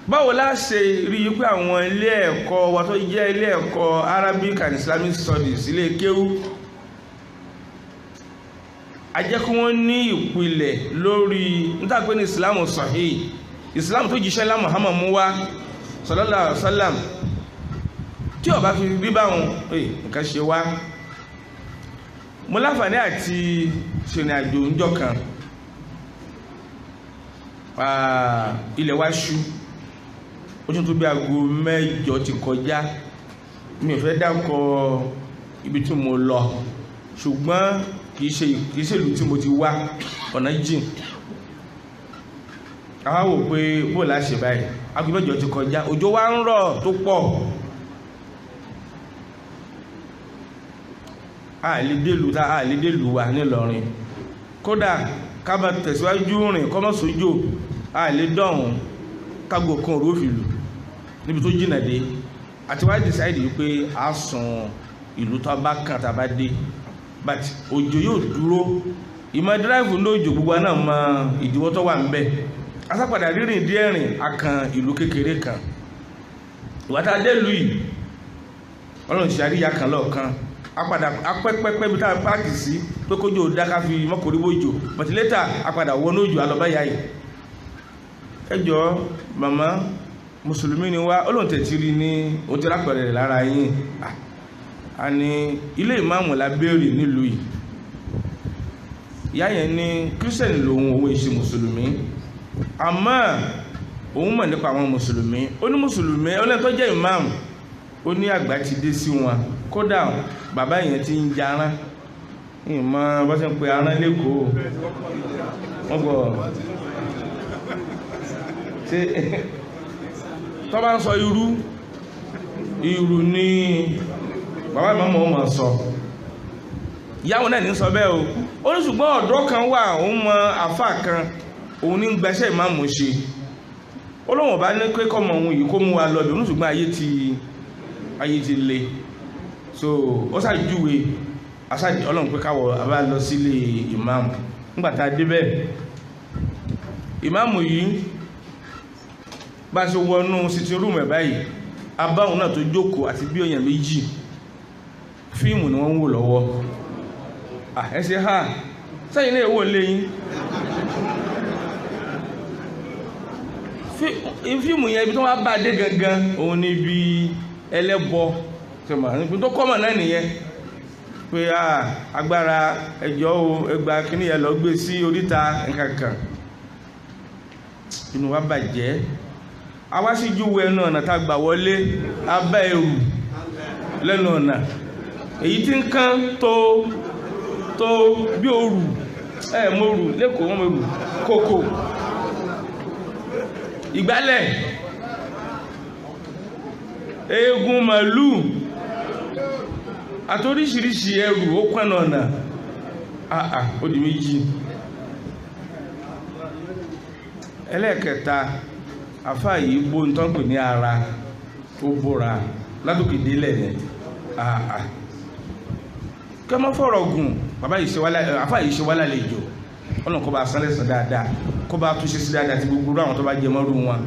Báwo la ṣe rí pé àwọn ilé ẹ̀kọ́ wa tó jẹ́ ilé ẹ̀kọ́ Arabic and Islamic Studies ilé kéwú a jẹ́ kí wọ́n ní ìpìlẹ̀ lórí nítàgbé ní Islam sahih, Islam tó jíṣẹ́ lá Muhammad mú wá sallallahu alaihi wasallam. Tí ó bá fi rí báwọn nǹkan ṣe wá. Mo láǹfààní àti ṣèrìn àjò ńjọ́ kan ilẹ̀ wá ṣú ojú tó bí aago 8 ti kọjá. Mi ò fẹ́ dákọ̀ ibi tí mo lọ, ṣùgbọ́n kìí ṣe ìlú tí mo ti wá, ọ̀nà jìn. Àwa wò pé bó la ṣe báyìí, aago 8 ti kọjá, òjò wá ń rọ̀ tó pọ̀. àìlédèlú wa nílọrin, kódà ká bá tẹ̀síwájú rìn kọ́mọ́ sójò àìlédọ̀hún kágbò kan òrófìlú níbi tó jìnà dé. Àti wá dìsáìdì wípé a sùn ìlú tó bá kàn tàbá dé, but òjò yóò dúró. Ìmọ̀ dráìfù ní òjò gbogbo náà mọ ìdíwọ́ tó wà ń bẹ̀. Asápadà rírìn díẹ̀ rìn akàn ìlú kékeré kan. Ìwátá dé ìlú yìí Ọlọ́run ti àríyá kan lọ́ọ̀kan. Apẹ́pẹ́pẹ́ bí táwọn páàkì sí pé kójò dáká fi mọ́kòríbójò, but later apadà wọnú òjò alọ́báyà yìí. Ẹjọ́ màmá mùsùlùmí ni wá, Ọlọ́run tẹ̀tí rí ní ojú rápẹ̀rẹ̀ rẹ̀ lára yìí. A ní ilé ìmáàmù la béèrè nílùú yìí. Ìyá yẹn ní kírísítẹ̀nì lòun, òun ìṣe mùsùlùmí, àmọ́ òun mọ̀ nípa àwọn mùsùlùmí. Ó ní mùsùlùmí ọlẹ́ni tó jẹ́ ìmáàmù, ó ní àgbà ti dé sí wọn. Kódà bàbá yẹn ti ń jarán, ìmọ̀ bá ṣe ń pe arán lẹ́kọ̀ọ́ wọ́n gbọ́ ṣe tó bá ń sọ irú ní bàbá ìmọ̀ ọmọ sọ. Ìyàwó náà ní sọ bẹ́ẹ̀ o. Ó ní ṣùgbọ́n ọ̀dọ́ kan wà, òun mọ àfà kan, òun ní gbẹ́sẹ̀ ìmáàmù ṣe. Ọlọ́run bá ní pé kọ́mọ òun yìí kó mú wa lọ bí ṣùgbọ́n ayé ti le so ó ṣàjúwe aṣáàdì Ọlọ́run pé káwọ̀ àbá lọ sílé ìmáàmù. Nígbà tá a débẹ̀ ìmáàmù yìí bá ṣe wọnú sitting room ẹ̀ báyìí abáhùn náà tó jókòó àti bí èèyàn méjì fíìmù ni wọ́n ń wò lọ́wọ́. Ẹsẹ̀ ha sẹ́yìn náà èwò lẹ́yìn fíìmù yẹn ibi tó wá bá dé gangan òun ni bí ẹlẹ́bọ níbi tó kọ́mọ̀ náà nìyẹn pé agbára ẹjọ́ ẹgbà kíní yẹn lọ gbé sí oríta nǹkankan. Inú wa bàjẹ́ àwa sì júwe ẹnu ọ̀nà tá gbà wọlé abá ẹrù lẹ́nu ọ̀nà èyí tí ń kán tó bí òrù mọ́rù lẹ́kọ̀ọ́ wọ́n mọ́rù kòkò ìgbálẹ̀ eegun màlú àtoríṣiríṣi ẹrù ó pẹ́nà ọ̀nà ó di méjì. Ẹlẹ́ẹ̀kẹta àfáà yìí bó ń tán pè ní ara ó bóra látòkè délẹ̀ ní kẹ́mọ́ fọ̀rọ̀ gùn àfáà yìí ṣe wá lálejò Ọlọ́run kó bá sánlẹ̀sàn dáadáa kó bá túnṣe sí dáadáa ti gbogbo àwọn tó bá jẹ mọ́rú wọn.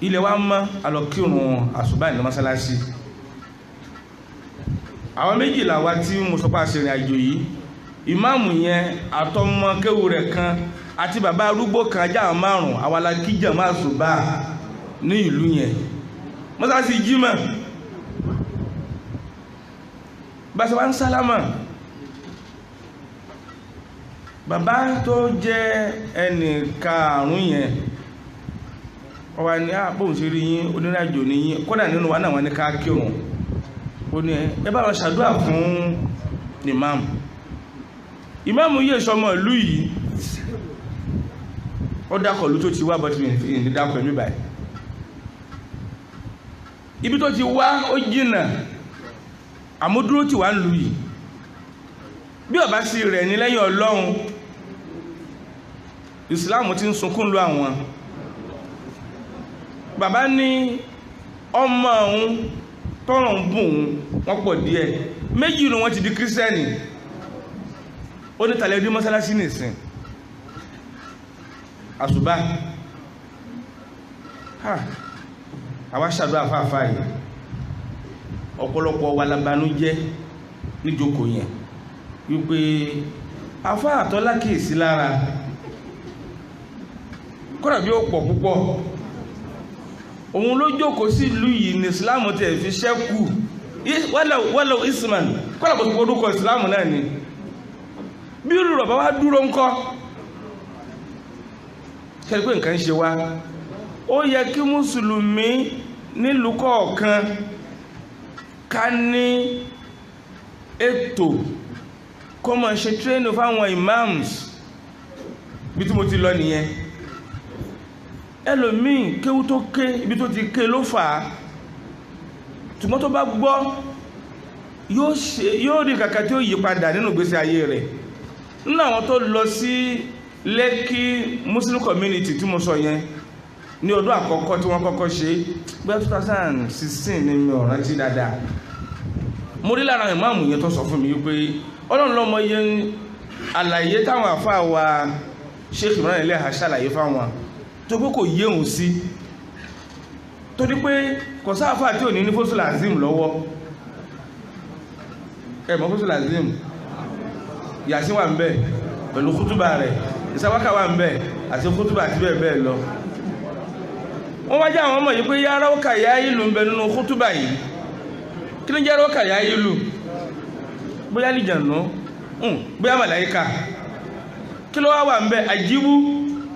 Ilẹ̀ wa mọ́ alọ́kírun àsùbá ní mọ́sálásí. Àwọn méjìlá wa tí mo sọ pé àṣìrìn àjò yìí ìmáàmù yẹn àtọmọ kéwù rẹ̀ kan àti bàbá arúgbó kan ajá márùn àwàlá kíjà máa àsùbá ní ìlú yẹn mọ́sálásí jímọ̀. Bá ṣe wá ń sálámà bàbá tó jẹ́ ẹnì karùn-ún yẹn ọwà ní àpòhùn sí rí yín onírìnàjò ní yín kódà nínú wa náà wọ́n ní ká kírun ó ní ẹ bá lọ ṣàdúrà fún ìmáàmù yìí sọmọ ìlú yìí ó dákọ̀lú tó ti wá bọ́tí ní dákọ̀ ẹ̀mí báyìí ibi tó ti wá ó jìnà àmúdúró ti wá ń lú yìí bí ó bá sí rẹ̀ ní lẹ́yìn Ọlọ́run ìsìláàmù ti ń sunkún lọ àwọn bàbá ní ọmọ òun tọ́rọ̀ ń bùn wọ́n pọ̀ díẹ̀ méjì ní wọ́n ti di kírísítẹ́nì ó ní tàlẹ́ rí mọ́sálásí nìsín àsùbá àwa ṣàdúrà fáfá yìí ọ̀pọ̀lọpọ̀ wa labanújẹ́ níjókòó yẹn wípé afá àtọ́lá kìí lára kọ́nà bí ó pọ̀ púpọ̀ òun ló jókòó sí ìlú yìí ní Islam tẹ̀ fi ṣẹ́kù wọ́lọ̀ isman kọ́nà kò tó orúkọ Islam náà ni bí irú rọ̀ bá wá dúró ńkọ́ kẹ́rì pé nǹkan ṣe wá ó yẹ kí mùsùlùmí nílùú kọ̀ọ̀kan ká ní ètò kó máa ṣe trénì fáwọn imams bí tí mo ti lọ nìyẹn ẹlòmíì kéwú tó ké ibi tó ti ké ló fà á ṣùgbọ́n tó bá gbọ́ yóò rí kàkà tí ó yí padà nínú ìgbésí ayé rẹ̀ nínú àwọn tó lọ sí Lẹ́kì Muslim community tí mo sọ yẹn ní ọdún àkọ́kọ́ tí wọ́n kọ́kọ́ ṣe gbé 2016 ní mi ò rántí dáadáa mo rí lára ìmáàmù yẹn tó sọ fún mi wípé Ọlọ́run lọ́mọ yẹn àlàyé táwọn àfáà wa Sheikh Imran Eleha ṣàlàyé fáwọn tó pé kò yé òun sí torí pé kò sáàfáà tí ò ní Fósùl Azim lọ́wọ́ ẹ̀mọ́ Fósùl Azim Yàsín wà ń bẹ̀ pẹ̀lú kútùbà rẹ̀ ìsáwákà wà ń bẹ̀ àti kútùbà àti bẹ́ẹ̀ bẹ́ẹ̀ lọ wọ́n wá jẹ́ àwọn ọmọ yìí pé yára ó kà yá ìlú ń bẹ nínú kútùbà yìí kí ní yára ó kà yá ìlú bóyá lìjànú bóyá màláíkà kí ló wá wà ń bẹ àjíbú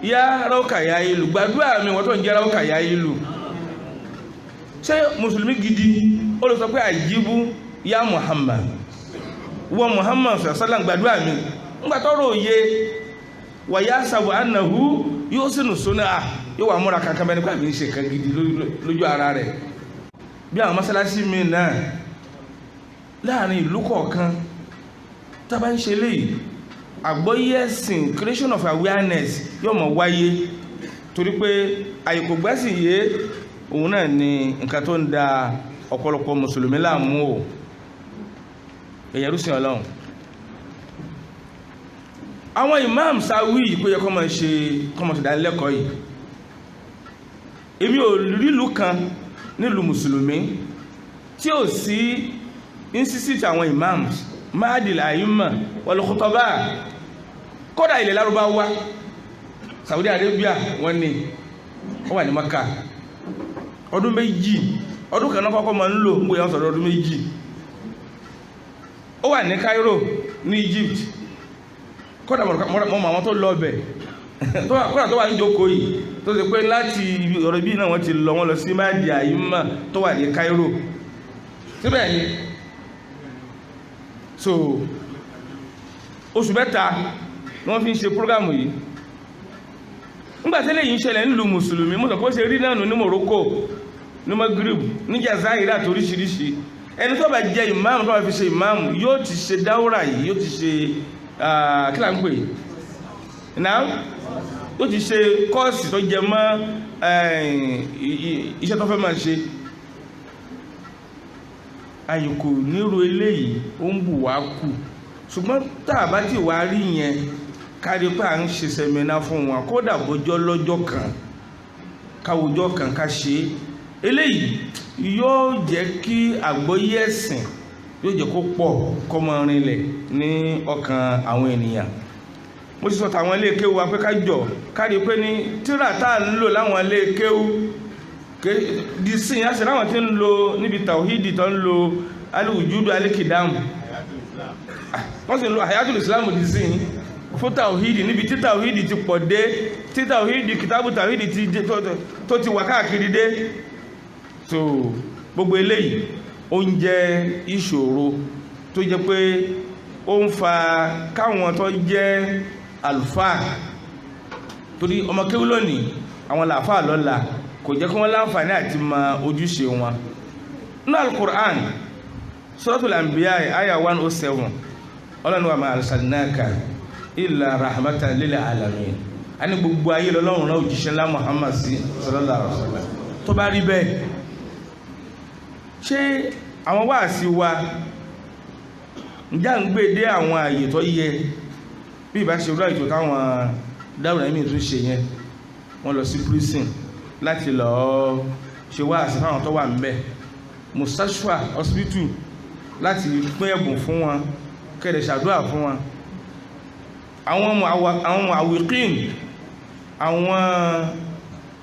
yára ó kà yá ìlú gbàdúrà mi wọ́n tó ń jẹ́ra ó kà yá ìlú ṣé mùsùlùmí gidi ó lè sọ pé àjíbú yá Muhammad wọ́n Muhammad sọ̀rọ̀sọ́lá gbàdúrà mi ńgbàtọ́rọ̀ òye wàyá sàbò ànàhú yóò sínú sóná yóò wà múra kankan bẹ́ẹ̀ nígbà mi ń ṣe kan gidi lójú ara rẹ̀ bí àwọn mọ́sálásí mi náà láàrin ìlú kọ̀ọ̀kan tábà ń ṣe léyìí àgbọ́yé ẹ̀sìn creation of awareness yóò mọ̀ wáyé torí pé àyíkò gbẹ́sìn yé òun náà ni nǹkan tó ń da ọ̀pọ̀lọpọ̀ mùsùlùmí láàmú o èyàn rúsìn ọlọ́run àwọn imam sáwí ìpé yẹ kọ́mọ̀ ṣe dánilẹ́kọ̀ọ́ yìí èmi ò rílù kan nílùú mùsùlùmí tí ò sí institute àwọn imams mahadil aima wal khutaba kódà ilẹ̀ Lárúbáwá Saudi Arabia wọ́n ní ó wà ní Maka ọdún méjì ọdún kan náà kọ́kọ́ ma ń lò ń gbé ọ̀sọ̀rọ̀ ọdún méjì ó wà ní Cairo ní Egypt kódà mọ́ àwọn tó lọ bẹ̀ kódà tó wà ní jókòó yìí tó ṣe pé láti ọ̀rọ̀ bí náà wọ́n ti lọ wọ́n lọ sí mahadil aima tó wà ní Cairo síbẹ̀ ni so oṣù mẹ́ta ni wọ́n fi ń ṣe prógámù yìí nígbàtí lèyìn ṣẹlẹ̀ nílùú mùsùlùmí mọ́sàn kó ṣe rí náà ní Morocco ní Maghrib ní Jazair àti oríṣiríṣi ẹni tó bá jẹ́ ìmáàmù tó bá fi ṣe ìmáàmù yóò ti ṣe dáwọ́rà yìí yóò ti ṣe kílà ń pè náà yóò ti ṣe kọ́ọ̀sì tó jẹ mọ́ iṣẹ́ tó fẹ́ máa ṣe àyíkò nírò eléyìí ó ń bù wá kù ṣùgbọ́n tàbá tí wà rí yẹn kárí pé à ń ṣe sẹ́mínà fún wọn kódà bójọ́ lọ́jọ́ kan káwòjọ́ kan ká ṣe eléyìí yóò jẹ́ kí àgbọ́yé ẹ̀sìn yóò jẹ́ kó pọ̀ kọ́mọ rinlẹ̀ ní ọkàn àwọn ènìyàn mo ti sọ tàwọn ilé kéwú wa pé ká jọ kárí pé ní tírà tá à ń lò láwọn ilé kéwú di sin ya ṣe láwọn tí ń lo níbi tàwíìdì tó ń lo alìwùjúdù alìkìdámù wọ́n sì ń lo àyájúlù ìsìlámù di sin fún tàwíìdì níbi tí tàwíìdì ti pọ̀ dé tí tàwíìdì kìtàbù tàwíìdì tó ti wà káàkiri dé so gbogbo eléyìí ó ń jẹ́ ìṣòro tó jẹ́ pé ó ń fa káwọn tó jẹ́ àlùfáà torí ọmọ kéwú lónìí àwọn làfáà lọ́la kò jẹ́ kí wọ́n láǹfààní àti mọ ojúṣe wọn ní al-Qur'an Suratul Anbiya àyà 107 ọlọ́run wa ma arsalnaka illa rahmatan lil alamin a ní gbogbo ayé lọ́lọ́run náà òjíṣẹ́ ńlá Muhammad sí sallallahu alaihi wasallam tó bá rí bẹ́ẹ̀ ṣé àwọn wáàsí wa ǹjẹ́ ń gbé dé àwọn àyè tó yẹ bí ìbá ṣe rú ètò táwọn dáwùrà ẹ̀mí tún ṣe yẹn wọ́n lọ sí prison láti lọ ṣe wáàsí fáwọn tó wà ń bẹ̀ mustashfa hospital láti pín ẹ̀bùn fún wọn kẹ́lẹ̀ ṣàdúrà fún wọn àwọn àwìkín àwọn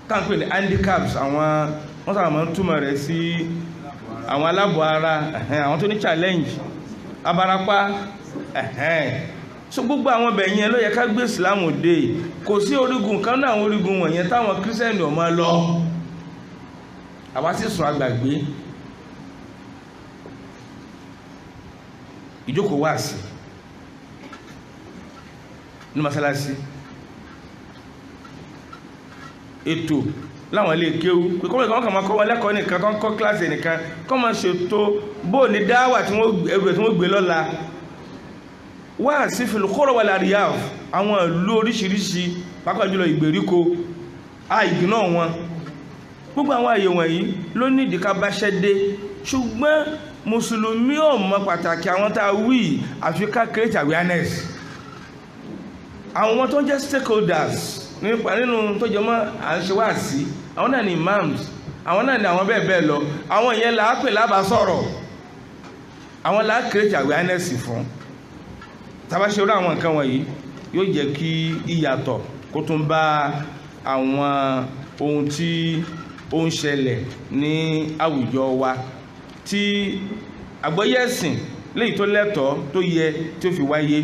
táǹpẹ̀ ní handicaps àwọn wọ́n sábà máa ń túmọ̀ rẹ̀ sí àwọn alábọ̀ ara àwọn tó ní challenge abarapá so gbogbo àwọn bẹ̀yẹn ló yẹ ká gbé ìsìlámù dé kò sí orígun kan náà àwọn orígun wọ̀nyẹn táwọn kírísítẹ́nì ọmọ lọ àwa sì sùn àgbàgbé ìjókòó wáàsí ní masalasi ètò láwọn ilé kéwú pé kọ́mọ̀ ìkọ́mọ̀ kàmọ́ kọ́ wọn lẹ́kọ̀ọ́ nìkan tó ń kọ́ kíláàsì nìkan kọ́mọ̀ ṣètò bóò ní dáwà tí wọ́n gbé lọ́la wá sí fìlúkọ́rọ̀ wà láàríyá àwọn ìlú oríṣiríṣi pàápàá jùlọ ìgbèríko àìdínà wọn gbogbo àwọn àyè wọ̀nyí ló ní ìdíká bá ṣẹ́ dé ṣùgbọ́n mùsùlùmí ò mọ pàtàkì àwọn tá a wí àfi ká create awareness àwọn tó ń jẹ́ stakeholders nínú tó jẹ mọ́ à ń ṣe wá sí àwọn náà ni imams àwọn náà ni àwọn bẹ́ẹ̀ bẹ́ẹ̀ lọ àwọn ìyẹn là á pè lábàá sọ̀rọ̀ àwọn là á create awareness fún tàbá ṣe orí àwọn nǹkan wọ̀nyí yóò jẹ́ kí ìyàtọ̀ kó tún bá àwọn ohun tí ó ń ṣẹlẹ̀ ní àwùjọ wa tí àgbọ́yé ẹ̀sìn léyìí tó lẹ́tọ̀ọ́ tó yẹ tí ó fi wáyé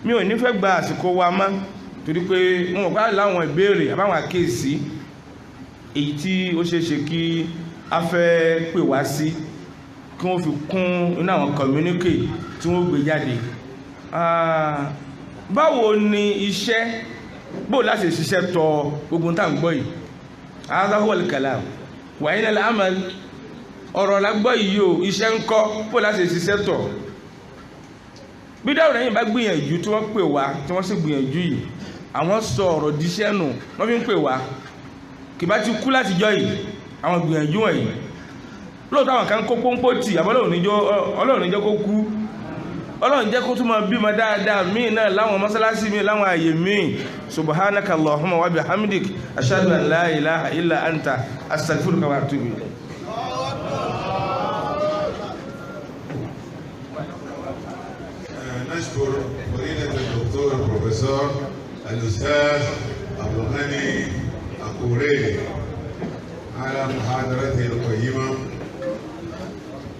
mi ò ní fẹ́ gba àsìkò wa mọ́ torí pé wọn bá láwọn ìbéèrè àbáwọn àkéèsí èyí tí ó ṣeéṣe kí a fẹ́ pè wá sí kí wọ́n fi kún inú àwọn communique tí wọ́n gbé jáde báwo ni iṣẹ́ bó láti ṣiṣẹ́ tọ gbogbo tá ń gbọ́ yìí hadha huwa al-kalam wa ayna al-amal ọ̀rọ̀ lágbọ́ yìí o iṣẹ́ ń kọ́ bó láti ṣiṣẹ́ tọ̀ bí dáhùn lẹ́yìn bá gbìyànjú tí wọ́n pè wá tí wọ́n sì gbìyànjú yìí àwọn sọ ọ̀rọ̀ díṣẹ́ nù wọ́n fi ń pè wá kì bá ti kú láti jọ yìí àwọn gbìyànjú wọ̀nyí lóòótọ́ àwọn kan kó pọ́npọ́ tì àmọ́ Ọlọ́run níjọ́ kó kú Ọlọ́run jẹ́ kó tún máa bímọ dáadáa míì náà láwọn mọ́sálásí míì láwọn àyè míì subhanaka Allahumma wa bihamdik ashhadu an la ilaha illa anta astaghfiruka wa atubu ilayk. نشكر فضيلة الدكتور البروفيسور الأستاذ عبد الغني الكوريلي على محاضرته القيمة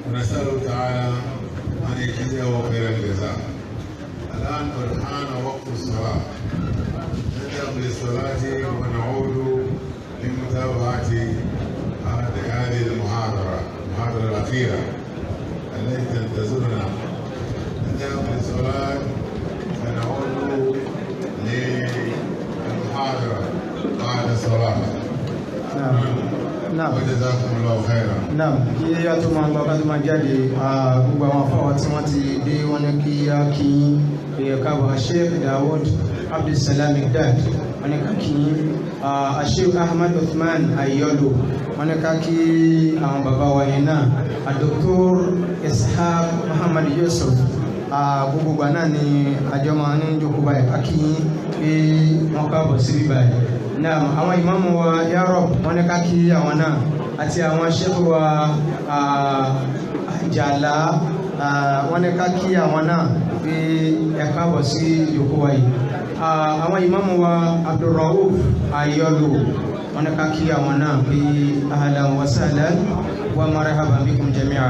ونسأله تعالى أن يجزيه خير الجزاء. الآن قد حان وقت الصلاة نذهب للصلاة ونعود لمتابعة هذه المحاضرة الأخيرة التي تنتظرنا. نذهب للصلاة ونعود للمحاضرة بعد الصلاة. Naam. وجزاكم الله خيرا. Naam, kí a tó máa lọ ká tó máa jáde gbogbo àwọn afọ́wà tí wọ́n ti dé wọ́n ní kí á kí káàbọ̀ Sheikh Dawood Abdulsalam Igdad wọ́n ní ká kí Sheikh Ahmad Uthman Ayolo wọ́n ní ká kí àwọn bàbá wa yẹn náà Dr. Ishaq Muhammad Yusuf gbogbo gbà náà ni àjọ máa ń jókòó báyìí ká kí pé wọ́n káàbọ̀ síbí báyìí. Náà àwọn ìmáàmù wa yárọ̀ wọ́n ní ká kí àwọn náà àti àwọn ṣẹ́fù wa àjàlá wọ́n ní ká kí àwọn náà pé ẹ káàbọ̀ sí ìjókòó wa yìí. Àwọn ìmáàmù wa Abdulrauf Ayolo wọ́n ní ká kí àwọn náà pé ahlan wa sahlan wa marhaban bikum jami'a.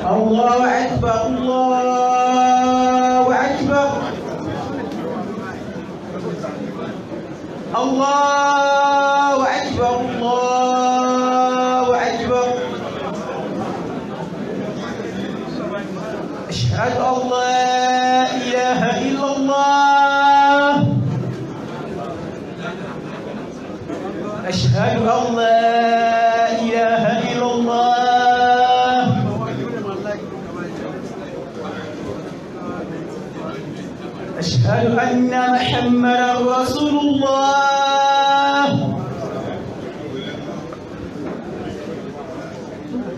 الله أكبر الله أكبر الله أكبر الله أكبر أشهد أن لا إله إلا الله أشهد أن لا إله إلا الله أشهد أن محمدا رسول الله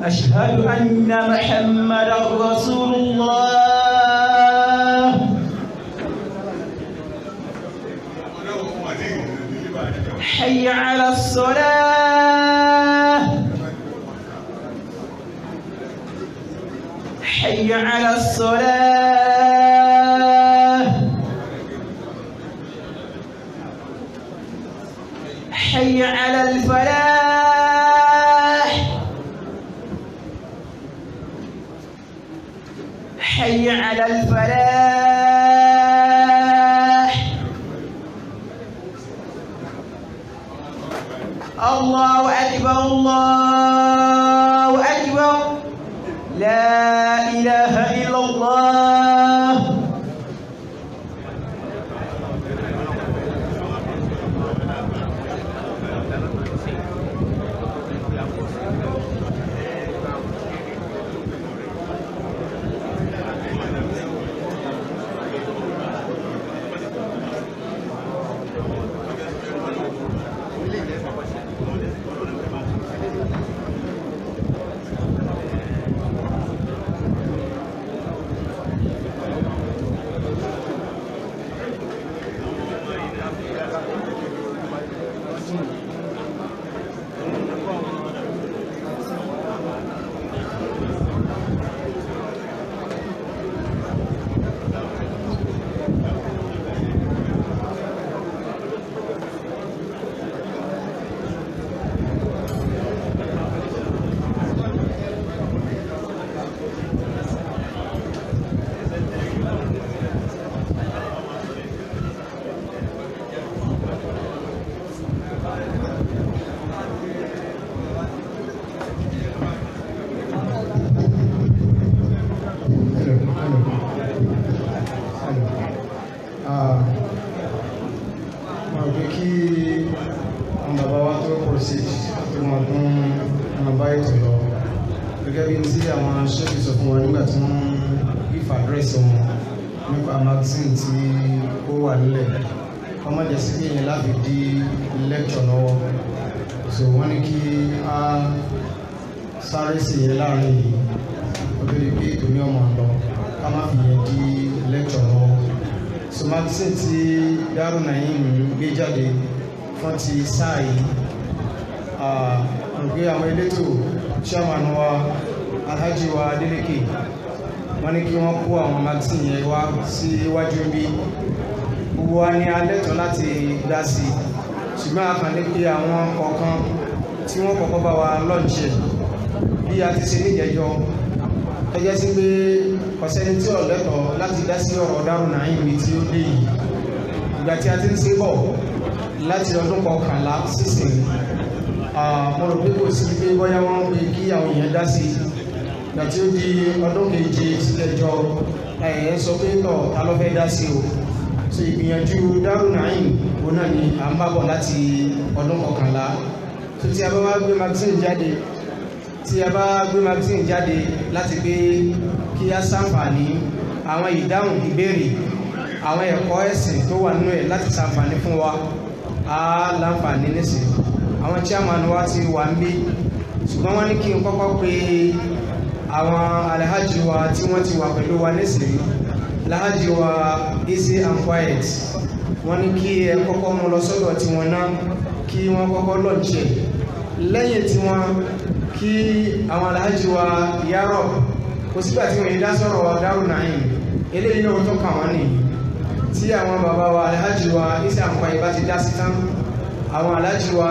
أشهد أن محمدا رسول الله حي على الصلاة حي على الصلاة حي على الفلاح حي على الفلاح الله أكبر الله أكبر لا إله إلا الله kí wọ́n tún wọn bá ètò lọ gẹ́gẹ́ bí tí àwọn ṣẹ́fì sọ fún wa nígbà tí wọ́n give address wọn nípa magazine tí ó wà nílẹ̀ ọmọdé sí pé yẹn láti di lecture lọ́wọ́ so wọ́n ní kí a sáré sí yẹn láàrin yìí ọdún ní pé ètò ní ọmọ lọ ká má fi yẹn di lecture lọ́wọ́ so magazine tí Darul Naim gbé jáde fún ti sáà yìí gbé àwọn elétò chairman wa Alhaji wa Adeleke wọ́n ní kí wọ́n kó àwọn magazine yẹn wá sí iwájú bí gbogbo wa ní alẹ́tọ̀ láti dá sí ṣùgbọ́n a kàn lè pé àwọn kọ̀ọ̀kan tí wọ́n kọ́kọ́ bá wa lọ́nṣẹ̀ bí a ti ṣe níjẹjọ́ ẹjẹ́ sí pé ọ̀sẹ́ni tí ó lẹ́tọ̀ọ́ láti dá sí ọ̀rọ̀ Darul Naim tí ó dé yìí ìgbà tí a ti ń ṣe bọ̀ láti ọdún kọkànlá sísìn mo rò pé kò sí pé bóyá wọ́n ń pè kí àwọn èèyàn dá sí ìgbà tí ó di ọdún keje sílẹ̀jọ́ ẹ̀yẹ sọ pé tọ̀ ta ló fẹ́ dá sí o so ìgbìyànjú Darul Naim òun náà ni à ń bá bọ̀ láti ọdún kọkànlá so tí a bá wá gbé magazine jáde láti pé kí a ṣàǹfààní àwọn ìdáhùn ìbéèrè àwọn ẹ̀kọ́ ẹ̀sìn tó wà nínú ẹ̀ láti ṣàǹfààní fún wa a láǹfààní nísìn àwọn chairman wa ti wà ń bí ṣùgbọ́n wọ́n ní kí n kọ́kọ́ pé àwọn alhaji wa tí wọ́n ti wà pẹ̀lú wa nísìn alhaji wa easy and quiet wọ́n ní kí ẹ kọ́kọ́ mú lọ sọ́dọ̀ tí wọ́n náà kí wọ́n kọ́kọ́ lọ́ọ̀ṣẹ̀ lẹ́yìn tí wọ́n kí àwọn alhaji wa yárọ̀ kò sígbà tí wọ́n yí dá sọ̀rọ̀ Darul Naim eléyìí náà tó kàn wọ́n nìyí tí àwọn bàbá wa alhaji wa isa nǹkan ìbá ti dá sí tán àwọn alhaji wa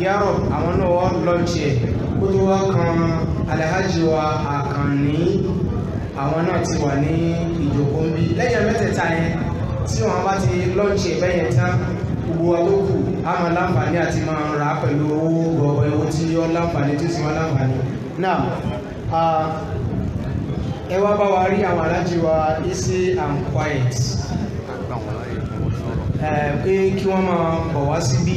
yárọ̀ àwọn náà wọ́n lọ́nṣẹ̀ kó tó wá kan alhaji wa àkànní àwọn náà ti wà ní ìjókòó bí lẹ́yìn mẹ́tẹ̀ẹ̀ta yẹn tí wọ́n bá ti lọ́nṣẹ̀ bẹ́yẹn tán gbogbo wa tó kù á máa láǹfààní àti máa rà á pẹ̀lú owó gbọ̀gbọ̀ owó tí ó láǹfààní tí ó sì wá láǹfààní náà ẹ wá bá wa rí àwọn alhaji wa easy and quiet pé kí wọ́n máa bọ̀ wá síbí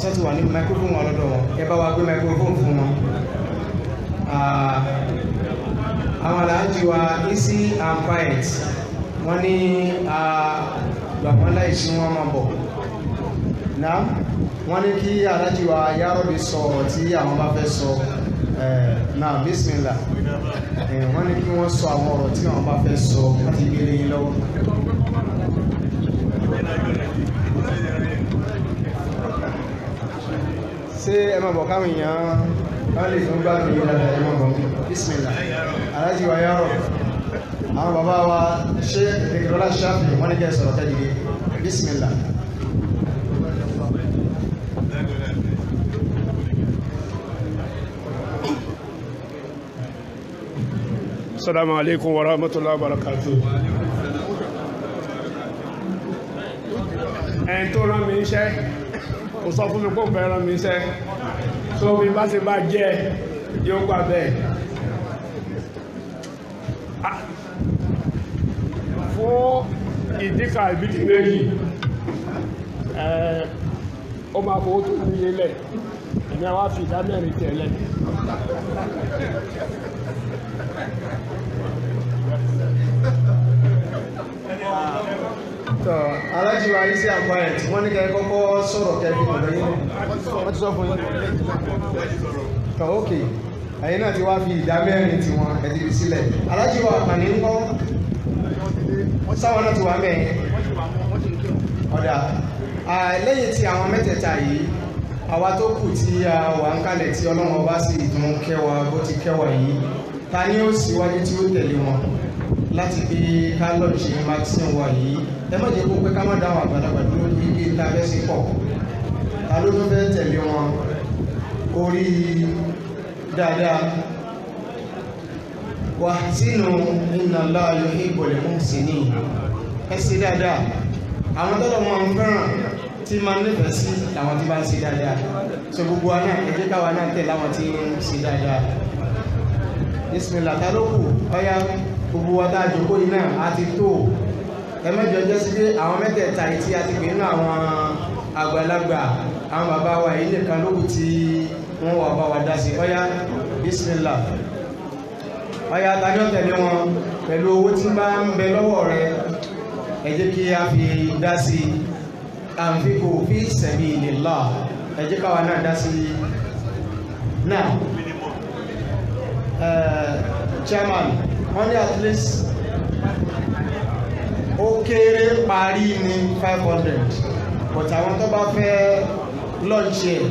sọ́tí wà ní microphone wọn lọ́dọ̀ wọn ẹ bá wa gbé microphone fún wọn àwọn alhaji wa easy and quiet wọ́n ní gbàgbọ́n láìsí wọn máa bọ̀ náà wọ́n ní kí alhaji wa Yárọ̀dé sọ ọ̀rọ̀ tí àwọn bá fẹ́ sọ náà bismillah wọ́n ní kí wọ́n sọ àwọn ọ̀rọ̀ tí àwọn bá fẹ́ sọ láti gbélé yín lọ́wọ́. ṣé ẹ máa bọ̀ káwọn èèyàn wọ́n lè tún gbá mi dáadáa ẹ máa bọ̀ bismillah Alhaji wa Yárọ̀ àwọn bàbá wa ṣé ìdíkìrọ́lá ṣáfì wọ́n ní kẹ́ sọ̀rọ̀ tẹ́jìdé bismillah. Assalamu alaikum wa rahmatullahi wa barakatuh. Ẹn tó rán mi iṣẹ́, kò sọ fún mi kó fẹ́ rán mi iṣẹ́, tó bí bá ti bá jẹ́ yóò gbà bẹ́ẹ̀. Fún ìdíkà ìbítí méjì, ó máa fowó tó ní ilẹ̀, ìní àwọn fi ìdá mẹ́rin tẹ̀lẹ̀. Alhaji wa Easy and Quiet wọ́n ní kẹ́ kọ́kọ́ sọ̀rọ̀ kẹ́bí ọ̀dọ̀ yìí wọ́n ti sọ fún yín tọ́ ókè ẹ̀yin náà ti wá fi ìdá mẹ́rin tí wọ́n ẹ̀dì bí sílẹ̀ Alhaji wa Àkànní ń kọ́ sáwọn náà ti wà mẹ́rin ọ̀dà lẹ́yìn tí àwọn mẹ́tẹ̀ẹ̀ta yìí àwa tó kù tí a wà ń kalẹ̀ tí Ọlọ́run ọba sì tún kẹwàá bó ti kẹwàá yìí ta ni ó síwájú tí ó tẹ̀lé wọn láti bí kálọ̀jì maxine wà yìí ẹ má jẹ́ kó pé ká má dáwọn àgbàlagbà dúró ní ibi ìtafẹ́ sí pọ̀ ta ló tó fẹ́ tẹ̀lé wọn orí dáadáa wà sínú inna Allaha yuhibbul muhsinin ẹ sí dáadáa àwọn tọ́lọ̀ wọn fẹ́ràn tí ma nífẹ̀ẹ́ sí àwọn tí bá ń sí dáadáa so gbogbo wa náà ẹ jẹ́ káwa náà tẹ̀lé àwọn tí ń sí dáadáa bismillah ta ló kù ọya gbogbo wa tá a jòkó yìí náà a ti tó ẹ mẹ́jọ jẹ́ sí pé àwọn mẹ́tẹ̀ẹ̀ta tí a ti pè nínú àwọn àgbàlagbà àwọn bàbá wa yìí nìkan lókù tí wọ́n wà bá wa dá sí. Ọya bismillah. Ọya tàbí ọ̀tẹ̀lé wọn pẹ̀lú owó tí bá ń bẹ lọ́wọ́ rẹ, ẹ jẹ́ kí a fi dá sí. Anfiqu fi sabilillah, ẹ jẹ́ káwa náà dá sí. Now chairman, only at least ó kéré parí ní 500, but àwọn tó bá fẹ́ lunch ẹ̀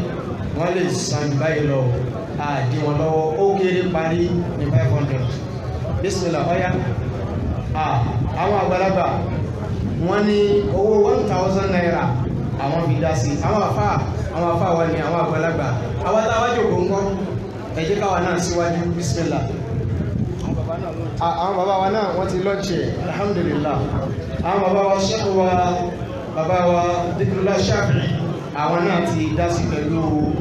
wọ́n lè san báyìí lọ, àdí wọn lọ́wọ́. Ó kéré parí ní 500. Bismillah. Ọya àwọn àgbàlagbà wọ́n ní owó 1000 naira àwọn fi dá sí. Àwọn àfáà wọ́n ní àwọn àgbàlagbà. Àwọn táwájò kò ń kọ́, ẹ jẹ́ káwa náà síwájú. Bismillah. Àwọn bàbá wa náà wọ́n ti lunch ẹ̀, alhamdulillah. Àwọn bàbá wa ṣẹ́kù wa, bàbá wa Dhikrullah Shafi'i, àwọn náà ti dá sí pẹ̀lú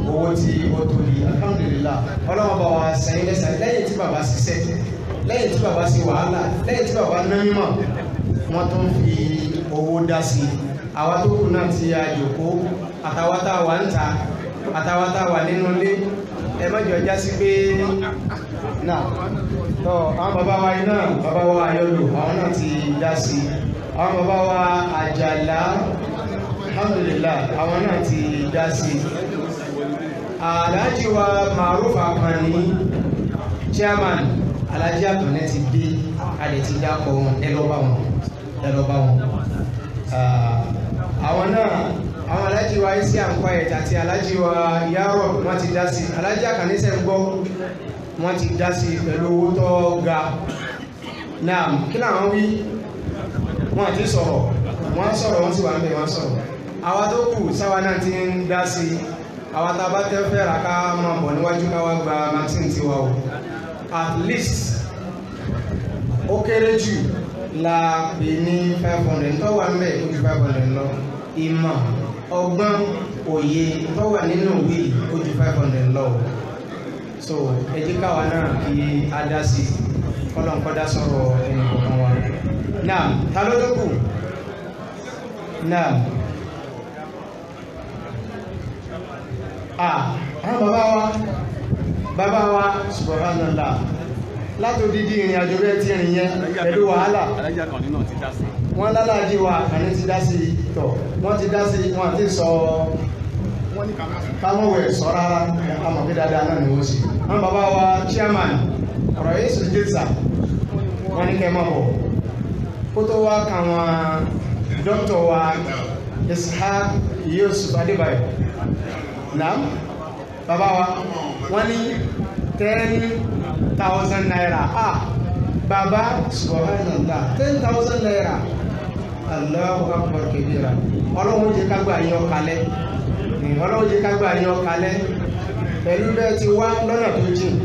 owó tí ó tóbi, alhamdulillah. Ọlọ́wọ́ bá wa sẹ́yìn lẹ́sẹ̀ lẹ́yìn tí bàbá ṣiṣẹ́, lẹ́yìn tí bàbá sí wàhálà, lẹ́yìn tí bàbá ná mímọ̀, wọ́n tún fi owó dá sí. Àwa tó kù náà ti àjòkó, àtàwátà wà ń ta, àtàwátà wà nínú ilé, ẹ má jọ já sí pé náà tọ́ àwọn bàbá wa iná, bàbá wa Ayọ̀lò, àwọn náà ti dá sí. Àwọn bàbá wa Àjàlá, alhamdulillah, àwọn náà ti dá sí. Alhaji wa Maruf Akànnì, chairman, Alhaji Akànnì ti dé, adẹ̀ ti dákọ̀ wọn, ẹ lọ bá wọn. Àwọn náà, àwọn Alhaji wa isi Quiet àti Alhaji wa Yaro wọ́n ti dá sí. Alhaji Akànnì sẹ́ ń gbọ́, wọ́n ti dá sí pẹ̀lú owó tó ga. Náà kí láwọn wí? Wọ́n ti sọ̀rọ̀, wọ́n sì wà ń bẹ̀, wọ́n sọ̀rọ̀. Àwa tó kù sáwa náà ti ń dá sí. Àwa tá bá tẹ́ fẹ́ ra ká máa bọ̀ níwájú ká wá gba maxine tiwa o. At least ó kéré jù la pè ní 500 tó wà ń bẹ̀ ó ju 500 lọ. Ìmọ̀, ọgbọ́n, òye tó wà nínú ìwé ó ju 500 lọ. So ẹ jẹ́ káwa náà kí a dá sí kọ́lọ̀nkọ́dá sọ̀rọ̀ ẹni kọ̀ọ̀kan wa. Náà ta ló tó kù? Náà àwọn bàbá wa subhanallah, látò dídí ìrìn àjò rẹ̀ tí ìrìn yẹn pẹ̀lú wàhálà. Wọ́n lálàájí wa Àkànnì ti dá sí tọ̀, wọ́n ti dá sí, wọ́n ti sọ kámọ̀wẹ̀ sọ rárá, àmọ̀ pé dáadáa náà ni wọ́n sì. Wọ́n bàbá wa chairman ọ̀rọ̀ yìí sùn jésà, wọ́n ní kẹ́ mọ́ bọ̀. Kó tó wá kàwọn dr wa Ishaq Yusuf Adébáyọ̀. Naam, bàbá wa wọ́n ní 10,000 naira. Bàbá subhanallah, 10,000 naira. Allahu akbar kabira. Ọlọ́run jẹ́ ká gbà yín kalẹ̀. Ọlọ́run jẹ́ ká gbà yín kalẹ̀. Pẹ̀lú bẹ́ẹ̀ ti wá lọ́nà tó jìn,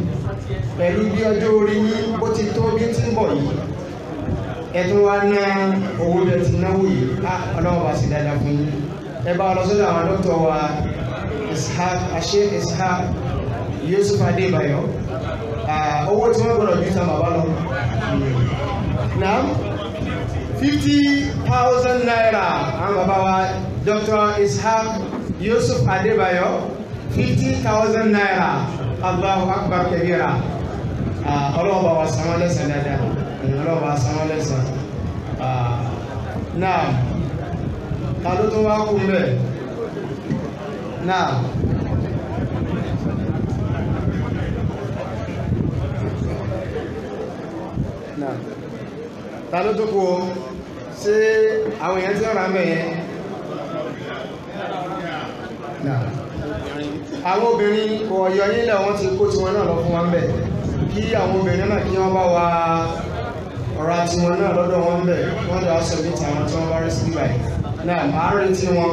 pẹ̀lú bí ọjọ́ orí yín bó ti tó bí tí ń bọ̀ yìí, ẹ̀tún wá ná owó bẹ́ẹ̀ ti náwó yìí. Ọlọ́run bá sì dáadáa fún yín. Ẹ bá lọ sọ́dọ̀ àwọn dókítà wa Sheikh Ishaq Yusuf Adébáyọ̀, owó tí wọ́n gbọ́dọ̀ ju ta bàbá lọ. Naam, 50,000 naira. Àwọn bàbá wa Dr. Ishaq Yusuf Adébáyọ̀, 50,000 naira. Allahu akbar kabira. Ọlọ́ọ̀bá wa san wọ́n lẹ́san dáadáa. Ọlọ́ọ̀bá wa san wọ́n lẹ́san. Naam, ta ló tó wá kú mbẹ̀? Naam. Ta ló tó kú o? Ṣé àwọn èèyàn tí ọ̀rọ̀ àmẹ́ yẹn? Àwọn obìnrin kò ọ̀yọ́ nílẹ̀ wọ́n ti kó tiwọn náà lọ fún wa ń bẹ̀. Kí àwọn obìnrin náà kí wọ́n bá wa ọ̀rọ̀ àti wọn náà lọ́dọ̀ wọn ń bẹ̀. Wọ́n lè aṣọ níta àwọn tí wọ́n bá rí sí báyìí. Náà àárín tí wọn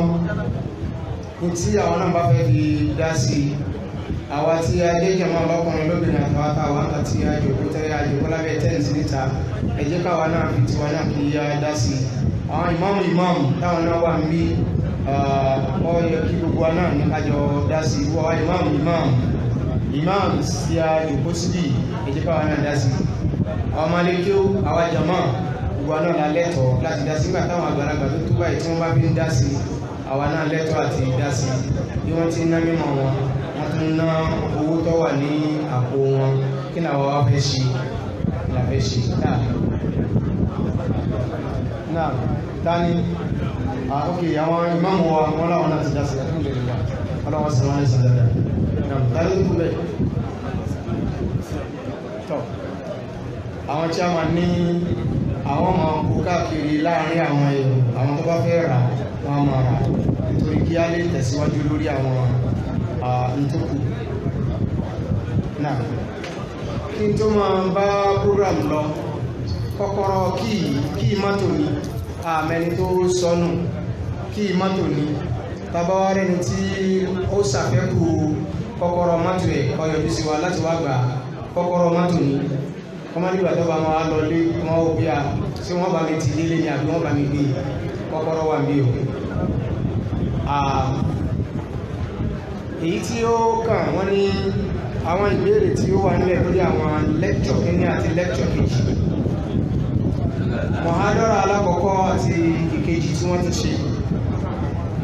ní tí àwọn náà bá fẹ́ fi dá sí àwa tí a jẹ́ jẹ̀mọ́ ọlọ́kùnrin lóbìnrin àtàwátàwá àti àjòkó tẹ́lẹ̀ àjòkó lábẹ́ tẹ́ǹtì níta, ẹ jẹ́ káwa náà fi tiwa náà kí a dá sí. Àwọn ìmáàmù táwọn náà wà ń bí ọ yẹ kí gbogbo wa náà ní kájọ dá sí. Wọ́n ìmáàmù sí àjòkó síbí, ẹ jẹ́ káwa náà dá sí. Àwọn ọmọlékí àwa jàmá gbogbo wa náà lálẹ́tọ̀ọ́ láti dá sí nígbà táwọn àgbàlagbà tó tó báyìí tí wọ́n bá fi ń dá sí. àwa náà lẹ́tọ̀ọ́ àti ìdásí bí wọ́n ti ń ná mímọ̀ wọn wọ́n tún ná owó tó wà ní àpò wọn kí làwọn wá fẹ́ ṣe náà tani ok àwọn ìmáàmù wa wọ́n láwọn náà ti dásí alhamdulillah ọlọ́wọ́ sí wọn ní sàdádà náà tani tó bẹ̀ tọ́ àwọn chairman ní àwọn ọmọ kó káàkiri láàrin àwọn èrò àwọn tó bá fẹ́ rà wọ́n máa rà nítorí kí á lè tẹ̀síwájú lórí àwọn ntókù náà kí n tó máa bá program lọ kọ́kọ́rọ́ kí mọ́tò ní àmẹ́ni tó sọnù kí mọ́tò ní tàbáwárẹ́ ni tí ó ṣàfẹ́kù kọ́kọ́rọ́ mọ́tò ẹ̀ ọyọ̀bí sí wa láti wá gbà kọ́kọ́rọ́ mọ́tò ní kọmọdébà tó bá máa lọ lé wọn ó bí a tí wọ́n bá mi ti lélé ní àbí wọ́n bá mi gbé kọ́kọ́rọ́ wà mí o èyí tí ó kàn wọ́n ní àwọn ìbéèrè tí ó wà nílẹ̀ lórí àwọn lẹ́kṣọ̀ kínní àti lẹ́kṣọ̀ kejì mọ̀hádọ́rà alákọ̀ọ́kọ́ àti ìkejì tí wọ́n ti ṣe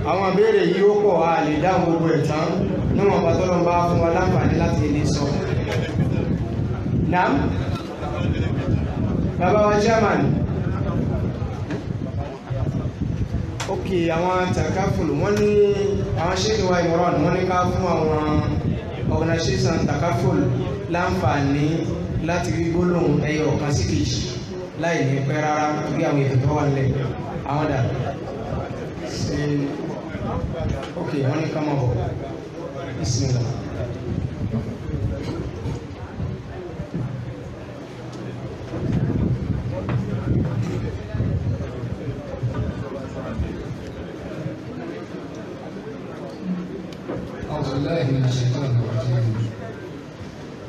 àwọn ìbéèrè yìí ó pọ̀ a lè dá gbogbo ẹ̀ tán níwọ̀n bá tọ́lọ́ bá fún wa láǹfààní láti lè sọ náà bàbá wa chairman ok àwọn takaful wọ́n ní àwọn ṣéèkìwá ìmọ̀ràn wọ́n ní ká fún àwọn organization takaful láǹfààní láti rí gbólóhùn ẹyọ kan sí kejì láì ní pẹ́ rárá bí àwọn ètò tó wà nílẹ̀ àwọn dà ṣe ok wọ́n ní ká máa bọ̀ bismillah. أعوذ بالله من الشيطان الرجيم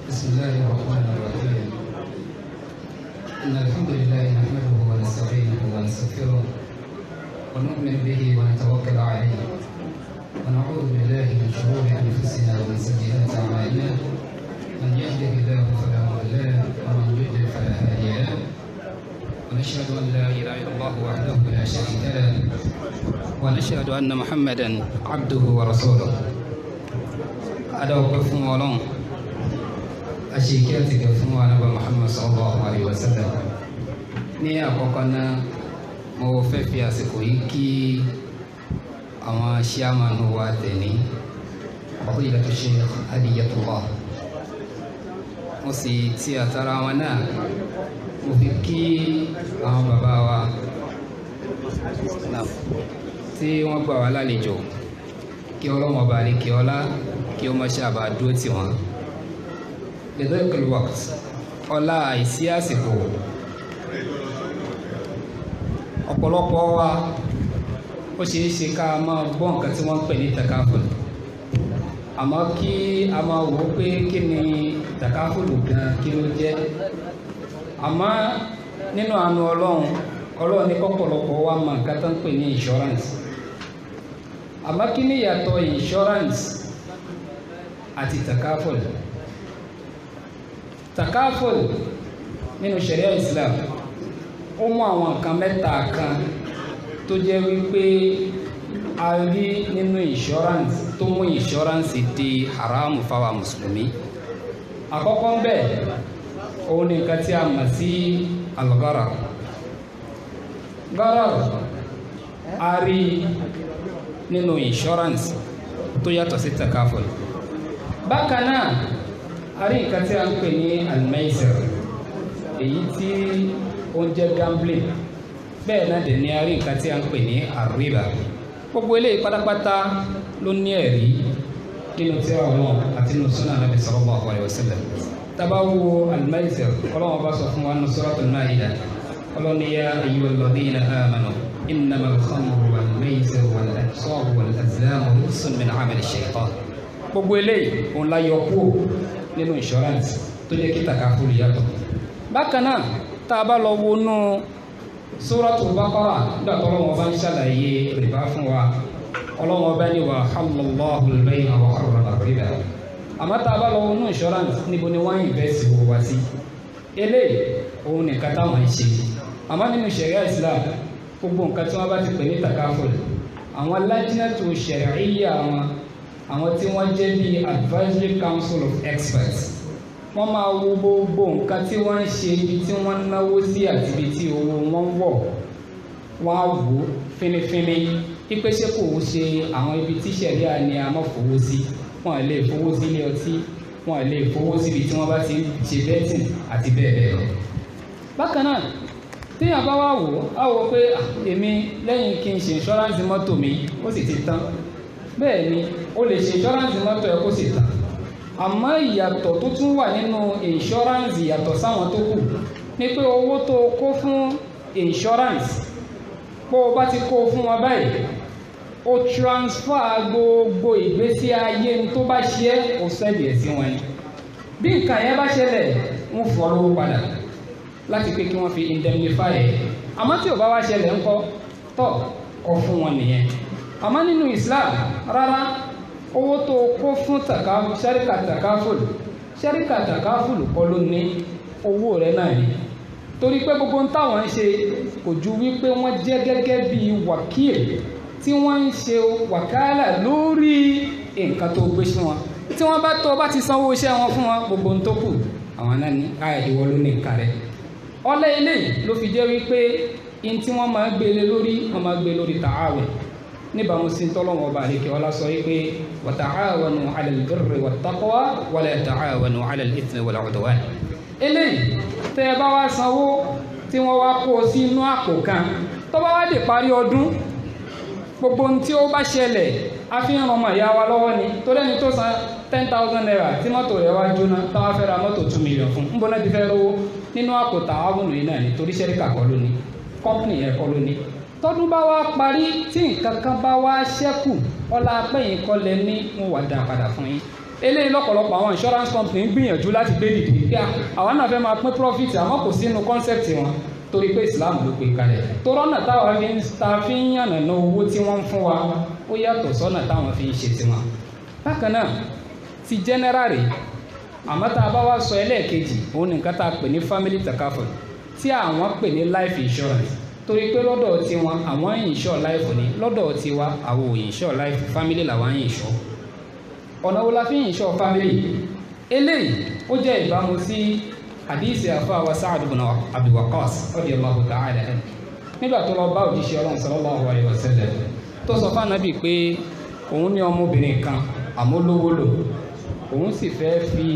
بسم الله الرحمن الرحيم إن الحمد لله نحمده ونستعينه ونستغفره ونؤمن به ونتوكل عليه ونعوذ بالله من شرور أنفسنا ومن سيئات أعمالنا من يهده الله فلا مضل له ومن يضلل فلا هادي له ونشهد أن لا إله إلا الله وحده لا شريك له ونشهد أن محمدا عبده ورسوله adáwọ̀pẹ́ fún ọlọ́run aṣèké àtìkẹ́ fún anábà Muhammad sallallahu alayhi wa sallam ní àkọ́kọ́ náà mo fẹ́ fi àsìkò yìí kí àwọn ṣíàmánu wa tẹ̀ní fadilatu Sheikh Hadiyatullah mo sì ti àtàrà wọn náà mo fi kí àwọn bàbá wa tí wọ́n gbà wá lálejò kí ọlọ́run ọba ní kí ọlá kí ó má ṣe àbá dúró tì wọ́n lidhikr waqt ọlá àìsí àsìkò ọ̀pọ̀lọpọ̀ wa ó ṣeé ṣe ká máa gbọ́ nǹkan tí wọ́n ń pè ní takaful àmọ́ kí a máa wò ó pé kí ni takaful gan kí ló jẹ́ àmọ́ nínú àánú ọlọ́run ní kọ́pọ̀lọpọ̀ wa mọ nǹkan tó ń pè ní insurance àmọ́ kí ni ìyàtọ̀ insurance àti takaful nínú sharia Islam ó mú àwọn nǹkan mẹ́ta kan tó jẹ́ wípé a rí nínú insurance tó mú insurance di haramu fáwa mùsùlùmí àkọ́kọ́ ń bẹ òun ni nǹkan tí a mọ̀ sí al-gharar a rí nínú insurance tó yàtọ̀ sí takaful bákan náà a rí nǹkan tí a ń pè ní al-maisir èyí tí ó ń jẹ́ gambling bẹ́ẹ̀ náà dẹ̀ ní a rí nǹkan tí a ń pè ní ar-riba gbogbo eléyìí pátápátá ló ní ẹ̀rí nínú tírà Ọlọ́run àti nínú sunnah Nabi sallallahu alayhi wa sallam tábà wo al-maisir Ọlọ́run bá sọ fún wa nínú suratul Ma'idah Ọlọ́run ní ya ayyuhal ladhina amanu إنما الخمر والميسر والأنصاب والأزلام رجس من عمل الشيطان gbogbo eléyìí òun la yọ kúrò nínú insurance tó jẹ́ kí takaful yàtọ̀ bákan náà tá a bá lọ wọnú Suratul Baqara nígbà tó Ọlọ́hun bá ń ṣàlàyé rìbá fún wa Ọlọ́hun bá ní wa halallahu al-bay'a wa harrama ar-riba àmọ́ tá a bá lọ wọnú insurance níbo ni wọ́n invest wọ wá sí eléyìí òun nìkan táwọn ń ṣe àmọ́ nínú sharia Islam gbogbo nǹkan tí wọ́n bá ti pè ní takaful àwọn lajnatu shar'iyya àwọn tí wọ́n jẹ́ bí advisory council of experts wọ́n máa wo gbogbo nǹkan tí wọ́n ń ṣe ibi tí wọ́n ń náwó sí àti ibi tí owó wọn ń wọ̀ wọ́n á wò ó fínífíní pípé ṣé kò ṣe àwọn ibi tí ṣẹ̀ríà ni a máa fowó sí wọ́n lè fowó sí ilé ọtí wọ́n lè fowó síbi tí wọ́n bá ti ṣe betting àti bẹ́ẹ̀ bẹ́ẹ̀ lọ. bákan náà téèyàn bá wá wò á wò pé èmi lẹ́yìn kí n ṣe insurance mọ́tò mi ó sì ti tán bẹ́ẹ̀ ni o lè ṣe insurance mọ́tò ẹ kó sì tán àmọ́ ìyàtọ̀ tó tún wà nínú insurance ìyàtọ̀ sáwọn tó kù ni pé owó tó kó fún insurance bó o bá ti kó fún wọn báyìí o transfer gbogbo ìgbésí ayé tó bá ṣe é o sẹ́ẹ̀dì ẹ̀ sí wọn ni bí nǹkan yẹn bá ṣẹlẹ̀ ń fọ́ lówó padà láti pé kí wọ́n fi indemnify ẹ̀ àmọ́ tí ò bá wá ṣẹlẹ̀ ńkọ́ tọ́ kọ fún wọn nìyẹn àmọ́ nínú Islam rárá owó tó kó fún ṣẹ́ríkà takaful kọ́ ló ní owó rẹ̀ náà ni torí pé gbogbo ń táwọn ń ṣe kò ju wípé wọ́n jẹ́ gẹ́gẹ́ bí wákìl tí wọ́n ń ṣe wàkálà lórí nǹkan tó gbé sí wọn tí wọ́n bá tó bá ti sanwó iṣẹ́ wọn fún wọn gbogbo ń tó kù àwọn náà ní ìwọ ló ní nǹkan rẹ̀ ọlẹ́ ilé ló fi jẹ́ wípé in tí wọ́n máa gbé lórí wọ́n máa gbé lórí ta'awun níbàámu sí tọ́lọ́wọ́ ọba àríkẹ́ ọlá sọ wípé wa ta'awanu 'ala al-birri wat-taqwa wa la ta'awanu 'ala al-ithmi wal-'udwan eléyìí tẹ́ ẹ bá wá sanwó tí wọ́n wá kó sí inú àpò kan tó bá wá dé parí ọdún gbogbo ohun tí ó bá ṣẹlẹ̀ a fi ń ran ọmọ ìyá wa lọ́wọ́ ni tó lẹ́ni tó san 10,000 naira tí mọ́tò rẹ̀ wá jóná táwa fẹ́ ra mọ́tò 2 million fún ń bọ́ náà ti fẹ́ rówó nínú àpò ta'awun yìí náà ni torí ṣẹ́ríkà kọ́ ló ní kọ́mpìnì yẹn kọ́ ló ní tọ́dún bá wá parí tí nǹkan kan bá wá ṣẹ́kù ọlá apẹ́yìn kọ́ lẹ ní wọn wà dá padà fún yín eléyìí lọ́pọ̀lọpọ̀ àwọn insurance company ń gbìyànjú láti gbé dìde pé àwọn náà fẹ́ máa pín profit àmọ́ kò sínú concept wọn torí pé Islam ló gbé kalẹ̀ torọ́nà táwọn fi ń yànnàná owó tí wọ́n ń fún wa ó yàtọ̀ sọ́nà táwọn fi ń ṣe tiwọn bákan náà ti general rè àmọ́ tá a bá wá sọ ẹlẹ́ẹ̀kejì òun nìkan tá a pè ní family takaful tí àwọn pè ní life insurance torí pé lọ́dọ̀ tiwọn àwọn insure life ni lọ́dọ̀ tiwa àwọn ò insure life family làwọn insure ọ̀nà wo la fi insure family eléyìí ó jẹ́ ìbámu sí hadisi àfáà Sa'd ibn Abi Waqqas radiyallahu ta'ala anhu nígbà tó lọ bá òjíṣẹ́ Ọlọ́run sallallahu alaihi wasallam tó sọ fún Ànábì pé òun ní ọmọbìnrin kan àmúlówólò òun sì fẹ́ fi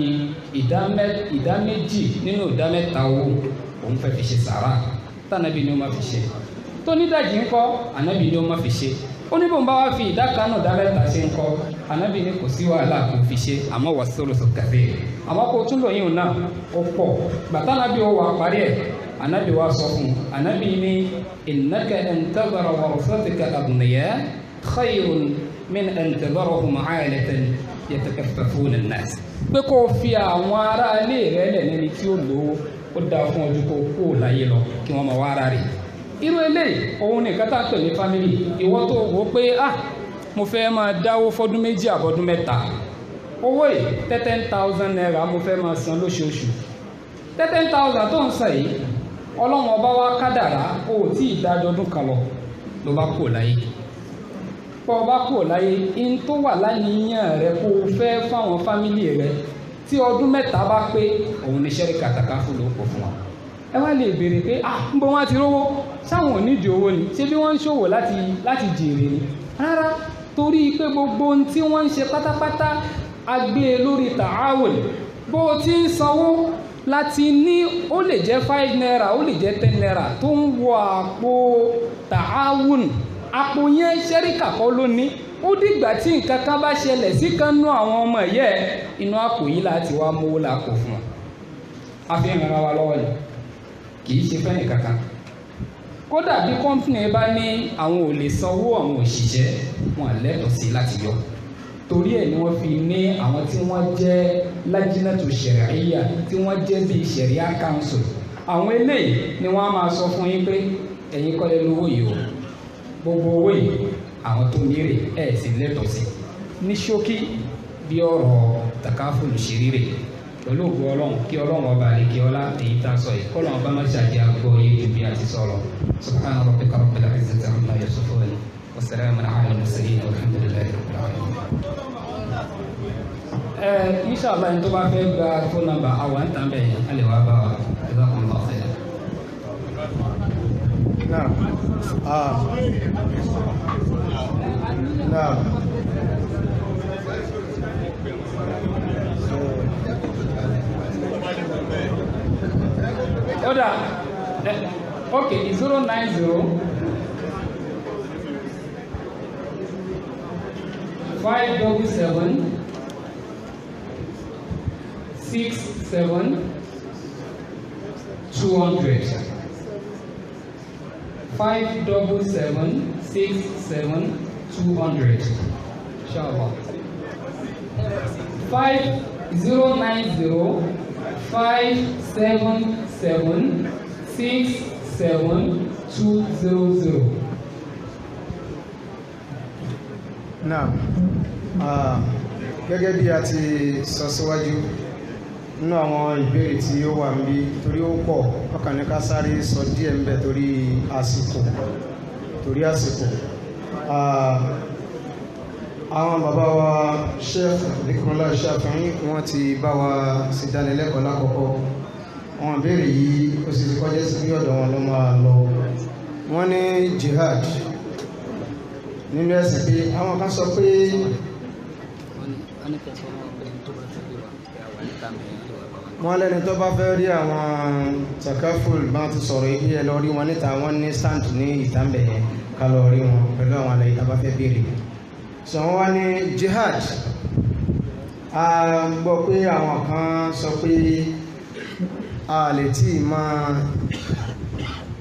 ìdá méjì nínú ìdá mẹ́ta owó òun fẹ́ fi ṣe sàárà tánàbí ni ó máa fi ṣe tó nídàjí ńkọ́ Ànábì ni ó máa fi ṣe ó ní bóun bá wá fi ìdá kan náà ìdá mẹ́ta ṣe ńkọ́ Ànábì ni kò sí wàhálà kò fi ṣe àmọ́ wà sólòsò kàfé àmọ́ kó tún lòyìn náà ó pọ̀ gbàtà Ànábì ó wà parí ẹ̀ Ànábì wá sọ fún Ànábì ní innaka an tadhara warasatika aghniya khayrun min an tadharahum 'alatan yatakaffafuna an-nas pé kó fi àwọn ará ilé rẹ̀ lẹ̀ níbi tí ó lówó ó dáa fún ọjọ́ kó kó láyé lọ kí wọ́n máa wá ara rẹ̀ irú eléyìí òun nìkan tá à ń pè ní family ìwọ tó wò pé mo fẹ́ máa dáwó fọ́dún méjì àbọ̀dún mẹ́ta owó yìí 10,000 naira mo fẹ́ máa san lóṣooṣù 10,000 tó ń san yìí Ọlọ́run ọba wa kádàrá o ò tí ì dájọ́ ọdún kan lọ ló bá kó láyé pọ̀ bá kó láyé in tó wà láníyàn rẹ kó o fẹ́ fáwọn fámílì rẹ tí ọdún mẹ́ta bá pé òun ní ṣẹ́ríkà takaful ló pọ̀ fún wa ẹ wá lè béèrè pé ń bọ́ wọ́n ti rówó sáwọn ò nídìí owó ni ṣé bí wọ́n ń ṣòwò láti jèrè ni rárá torí pé gbogbo ohun tí wọ́n ń ṣe pátápátá a gbé lórí ta'awun bó o ti ń sanwó láti ní ó lè jẹ́ 5 naira ó lè jẹ́ 10 naira tó ń wọ àpò ta'awun àpò yẹn ṣẹ́ríkà kọ́ ló ní ó dìgbà tí nǹkan kan bá ṣẹlẹ̀ sí kan nú àwọn ọmọ ẹ̀yẹ́ inú àpò yìí láti wá mówó lápò fún wọn a fi ń ràn wá lọ́wọ́ ni kì í ṣe fẹ́ni kankan kódà bí kọ́mpìnì bá ní àwọn ò lè sanwó àwọn òṣìṣẹ́ wọn lẹ́tọ̀ọ́ sí láti yọ torí ẹ̀ ni wọ́n fi ní àwọn tí wọ́n jẹ́ lajnatu shar'iyya tí wọ́n jẹ́ bíi sharia council àwọn eléyìí ni wọ́n á máa sọ fún yín pé ẹ̀yin kọ́ lẹ lówó yìí o gbogbo owó yìí àwọn tó nírè ẹ̀ sì lẹ́tọ̀ọ́ sí ní ṣókí bí ọ̀rọ̀ takaful ṣe rí rè pẹ̀lú ògbó ọlọ́run kí ọlọ́run ọba àlekè ọlá èyí tá a sọ yìí kọ́lọ́run ọba má ṣàjẹ́ àgbọ̀ yìí ju bí a ti sọ lọ subhana rabbika rabbil izzati amma yasifun والسلام على المرسلين والحمد لله رب العالمين. إن شاء الله أنتم بعرفين فون نمبر أو أنت عمي اللي وابا جزاكم الله خير. نعم. نعم. Order. Okay, 090 577 67 200. 577 67 200. Inshallah. 5090 577 67200. Náà gẹ́gẹ́ bí a ti sọ síwájú nínú àwọn ìbéèrè tí ó wà níbí torí ó pọ̀ ọkàn ní ká sáré sọ díẹ̀ ń bẹ torí àsìkò àwọn bàbá wa Sheikh Dhikrullah Shafi'i wọ́n ti bá wa sí dánilẹ́kọ̀ọ́ lákọ̀ọ́kọ́ àwọn ìbéèrè yìí ó sì ti kọjá sí bí ọ̀dọ̀ wọn ló máa lọ wọ́n ní jihad nínú ẹ̀sìn pé àwọn kan sọ pé wọ́n lẹ́ni tó bá fẹ́ rí àwọn takaful bá ti sọ̀rọ̀ ibi ẹ̀ lọ rí wọn níta wọ́n ní stand ní ìtàmbẹ̀ yẹn ká lọ rí wọn pẹ̀lú àwọn àlàyé tá bá fẹ́ béèrè sọ wọ́n wá ní jihad a gbọ́ pé àwọn kan sọ pé a lè tí máa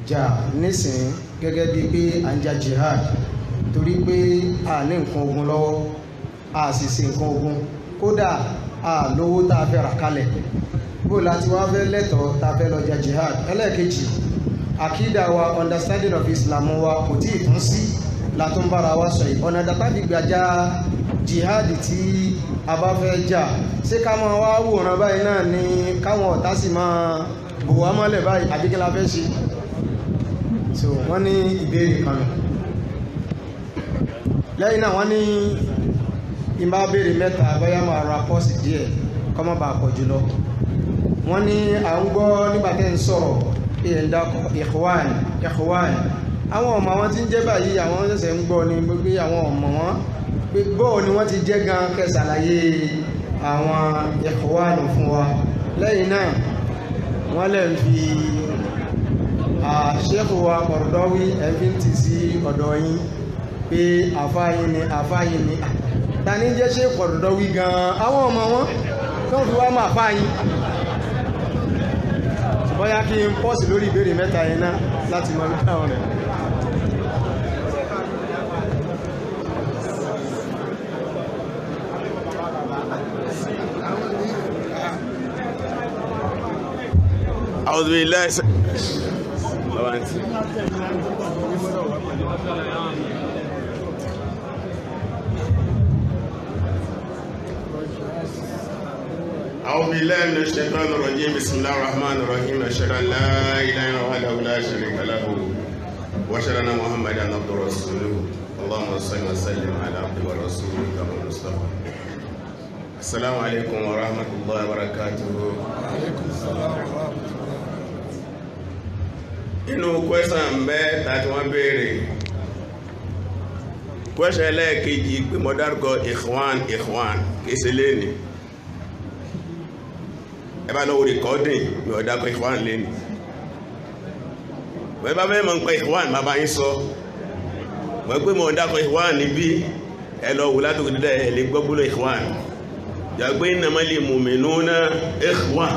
jà nísìn gẹ́gẹ́ bí pé à ń jà jihad torí pé a ní nǹkan ogun lọ́wọ́ a sì ṣe nǹkan ogun kódà a lówó tá a fẹ́ rà kalẹ̀ bó láti wá fẹ́ lẹ́tọ̀ọ́ tá a fẹ́ lọ jà jihad ẹlẹ́ẹ̀kejì àkídà wa understanding of Islam wa kò tí ì tún sí látún bára wa sọ yìí ọ̀nà dàtàbí gbàjá jihad tí a bá fẹ́ jà ṣé ká máa wá wòran báyìí náà ni káwọn ọ̀tá sì máa bò wá mọ́lẹ̀ báyìí àbí kí la fẹ́ ṣe so wọ́n ní ìbéèrè kan nù lẹ́yìn náà wọ́n ní ìbá béèrè mẹ́ta bóyá máa ra pọ́ọ̀sì díẹ̀ kọ́ mọ́ bá pọ̀ jùlọ wọ́n ní à ń gbọ́ nígbà tẹ́ ń sọ̀rọ̀ ìyẹ̀ndàkọ̀ ikhwan àwọn ọmọ wọn tí ń jẹ́ báyìí àwọn ṣẹ̀ṣẹ̀ ń gbọ́ ní gbogbo àwọn ọmọ wọn gbogbo ni wọ́n ti jẹ́ gan kẹsàlàyé àwọn ikhwan fún wa lẹ́yìn náà wọ́n lè fi Sheikh wa Qaradawi ẹ̀fín ti sí ọ̀dọ̀ yín pé àfáyín ni ta ní jẹ́ Sheikh Qaradawi gan àwọn ọmọ wọn tó fi wá máa fáyín bóyá kí n pọ́sì lórí ìbéèrè mẹ́ta yẹn náà láti mọ̀ nípa ọ̀nà أعوذ بالله أعوذ بالله من الشيطان الرجيم بسم الله الرحمن الرحيم أشهد أن لا إله إلا الله وحده لا شريك له وأشهد أن محمدا عبده ورسوله اللهم صل وسلم على عبده ورسولك المصطفى السلام عليكم ورحمة الله وبركاته. وعليكم السلام ورحمة الله. inú kwẹ́sàn mẹ́ta tí wọ́n béèrè kwẹ́sàn ẹlẹ́ẹ̀kejì pé mo dárúkọ ikhwan kéèsè lẹ́ni ẹ bá lọ́wọ́ rìkọ́dìn ní ọ̀dákọ̀ ikhwan lẹ́ni wọ́n bá fẹ́ mọ́ ń pẹ́ ikhwan bàbá yín sọ wọ́n pé mọ́ dákọ̀ ikhwan níbí ẹ lọ wù látòkè dídá ẹ lè gbọ́ gbólóhùn ikhwan jàgbé innamal mu'minuna ikhwan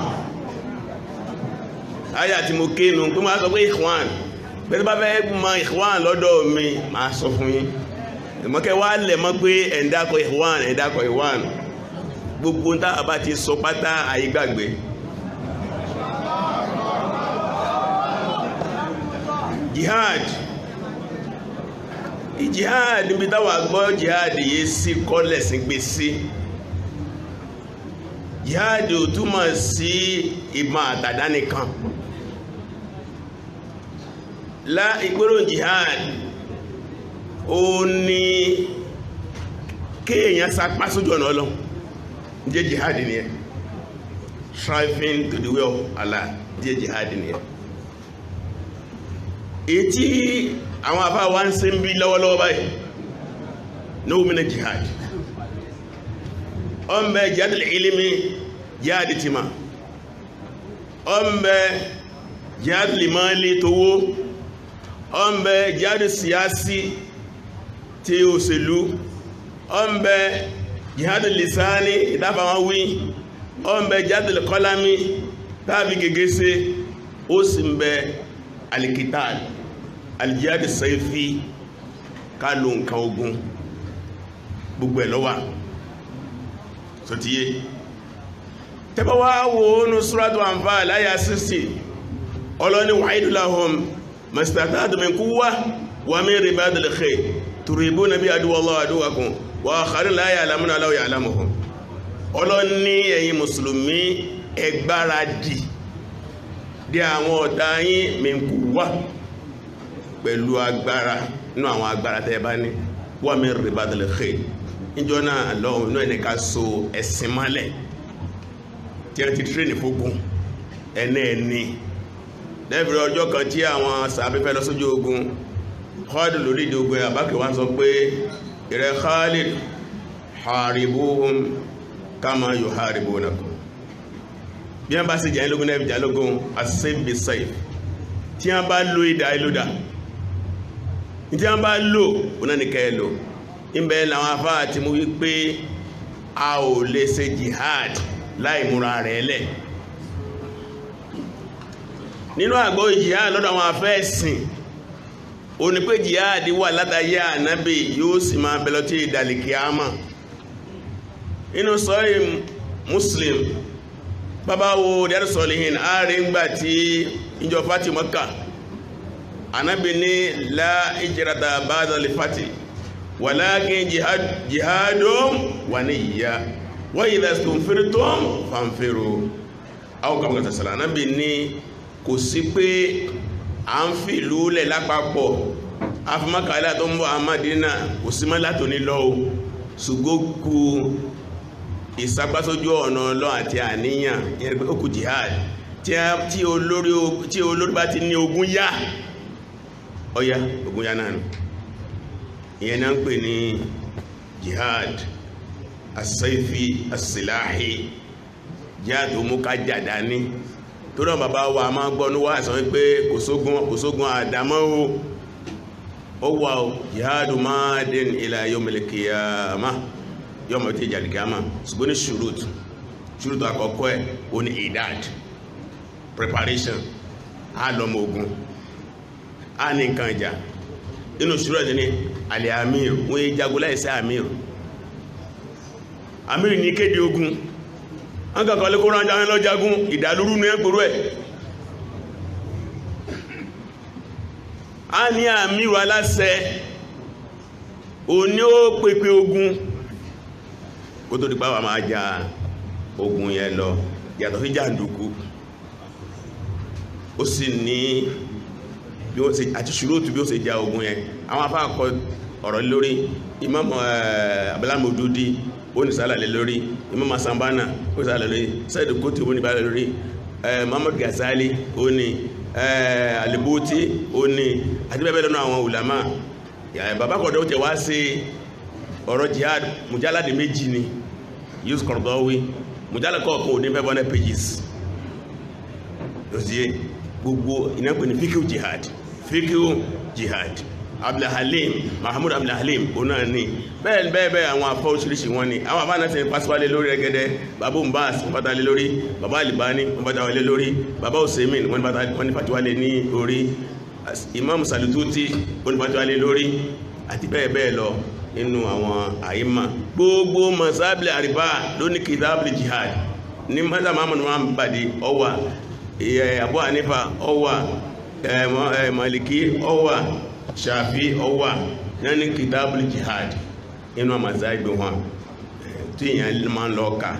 ayé àti mo kéènù pé máa sọ pé ikhwan pẹ̀lú bá fẹ́ mọ ikhwan lọ́dọ̀ mi máa sọ fún yín ìmọ̀kẹ́ wá lẹ̀ mọ́ pé ẹ̀ńdàkọ̀ ikhwan gbogbo ń tàà bá ti sọ pátá àyígbàgbé jihad níbi táwà gbọ́ jihad yìí sí kọ́lẹ̀ sí gbé sí jihad ò túmọ̀ sí ìmọ̀ àtàdá nìkan ìgbóró jihad ó ní kéèyàn sapá sójú ọ̀nà Ọlọ́run jẹ́ jihad ni ẹ striving to the way of Allah jẹ́ jihad ni ẹ èyí tí àwọn àfáà wá ń ṣe ń bí lọ́wọ́lọ́wọ́ báyìí ní òmìnira jihad ọmọ jihad ilimi jihad tima ọmọ jihad limali tówó ọmọ jihad siyasi tí òṣèlú ọmọ jihad lisani ìdáfàwọn wí ọmọ jihad kọlámi tàbí gẹ́gẹ́sẹ́ ó sì ń bẹ alikital aljihad saifi ká lò nǹkan ogun gbogbo ẹ̀ lọ́wà sotiye tẹ́bá wá wo ní suratu Anfal àyá 60 ọlọ́ni wa'idulahum mastata'tum min quwwa wa min ribadil khayl turhibuna bi aduwwallahi wa aduwwakum wa akharina la ya'lamuna Allahu ya'lamuhum ọlọ́ni ẹ̀yin mùsùlùmí ẹ gbáradì dí àwọn ọ̀tá yín min quwwa pẹ̀lú agbára inú àwọn agbára tẹ́ bá ní wa min ribadil khayl níjọ́ náà lọ́wọ́ inú ẹni ká so ẹ̀sìn mọ́lẹ̀ tí a ti tírẹ́nì fógún ẹni lẹ́bìrì ọjọ́ kan tí àwọn sàbẹ́fẹ́ lọ sójú ogun Khalid lórí ìdí ogun àbákẹ́ wá sọ pé ìrẹ́ Khalid haribuhum kama yuharibunakum bí wọ́n bá sì jẹ́ lógún náà lógún as-sayf bis-sayf tí wọ́n bá lò ìdá ìlúdà tí wọ́n bá lò ọ̀nà nìkẹ́ lò ìbẹ̀ làwọn afá àti mú wípé a ò lè ṣe jihad láì múra rẹ̀ lẹ̀ nínú àgbọ́ jihad lọ́dọ̀ àwọn afẹ́ẹ̀sìn ó ní pé jihad wà látàyé ànábì yóò sì máa bẹ̀lọ́ tí ìdàlìkíámà inú sọ́yìn Muslim bàbá wo Riyadus Salihin ààrẹ ń gbà tí ìjọ fati Makkah ànábì ní la hijrata ba'da al-fath walakin jihadun wa niyya wa idha istunfirtum fanfiru aw kama tasala Ànábì ní kò sí pé à ń fi ìlú lẹ̀ lápapọ̀ afọmọkàlá tó ń bọ̀ Madina kò sí mọ́ látòní lọ́wọ́ ṣùgbọ́kù ìsagbásójú ọ̀nà lọ àti àníyàn okù jihad tí olórí bá ti ní ogun yá ọya ogun yá náà ìyẹn náà ń pè ní jihad as-sayfi as-silahi jihad mú ká jàdá ní tó náà bàbá wa máa gbọ́nú wá sọ wípé kò sógun àdámọ́ ó wà jihad madin ila yawmil qiyamah yawm tí ìjàdì kìámà ṣùgbọ́n ní ṣùrùtù àkọ́kọ́ ẹ̀ ó ní idad preparation á lọ́mọ ogun á ní nǹkan ìjà inú ṣúrọ̀ ẹ̀dẹ̀ ní alẹ́ amir wọ́n yí jagun láìsẹ́ amir ní kéde ogun wọ́n kàkọ́ lé kó rán jáwé lọ jagun ìdàlúrú ní ẹgbòrú ẹ̀ a ní amir aláṣẹ òní ó pèpè ogun kó tó dípá wà máa ja ogun yẹn lọ yàtọ̀ sí jàǹdùkú ó sì ní bí ó ṣe àti ṣùrútù bí ó ṣe ja ogun yẹn àwọn afá kọ ọ̀rọ̀ lórí Imam Abdulhamid ó ní sálà lé lórí Imam Sambana ó ní sálà lórí Sayyid Qutb ó ní bá lórí Muhammad Ghazali ó ní Al-Buti ó ní àti bẹ́ẹ̀ bẹ́ẹ̀ lọ́nà àwọn ulama bàbá kọ̀dọ̀ ó tẹ̀ wá sí ọ̀rọ̀ jihad mujalladi méjì ni Yusuf Qaradawi mujalladi kọ̀ọ̀kan ò ní 500 pages lọ́sí gbogbo ìnápẹ̀ ní fíkíù jihad Abdulhalim Mahmud Abdulhalim ọ̀nà ní bẹ́ẹ̀ àwọn afọ́ oríṣiríṣi wọn ni àwọn àbá náà ti pàṣípàlẹ̀ lórí ẹgẹ́dẹ́ bàbá Mbas wọ́n bátálẹ̀ lórí bàbá Albani wọ́n bátálẹ̀ lórí bàbá Usaimin wọ́n ní fàtíwálẹ̀ ní orí Imam Salituti wọ́n ní fàtíwálẹ̀ lórí àti bẹ́ẹ̀ lọ nínú àwọn àyíma gbogbo masábìlì àríbá ló ní kìtàbìlì jihad ní mọ́sá Muhammadu Muhammadu ọwà Abu Hanifa ọwà Maliki ọwà Shafi ọwà náà ní kìtàbìlì jihad nínú àmàzá ìgbé wọn tí èyàn máa ń lọ ká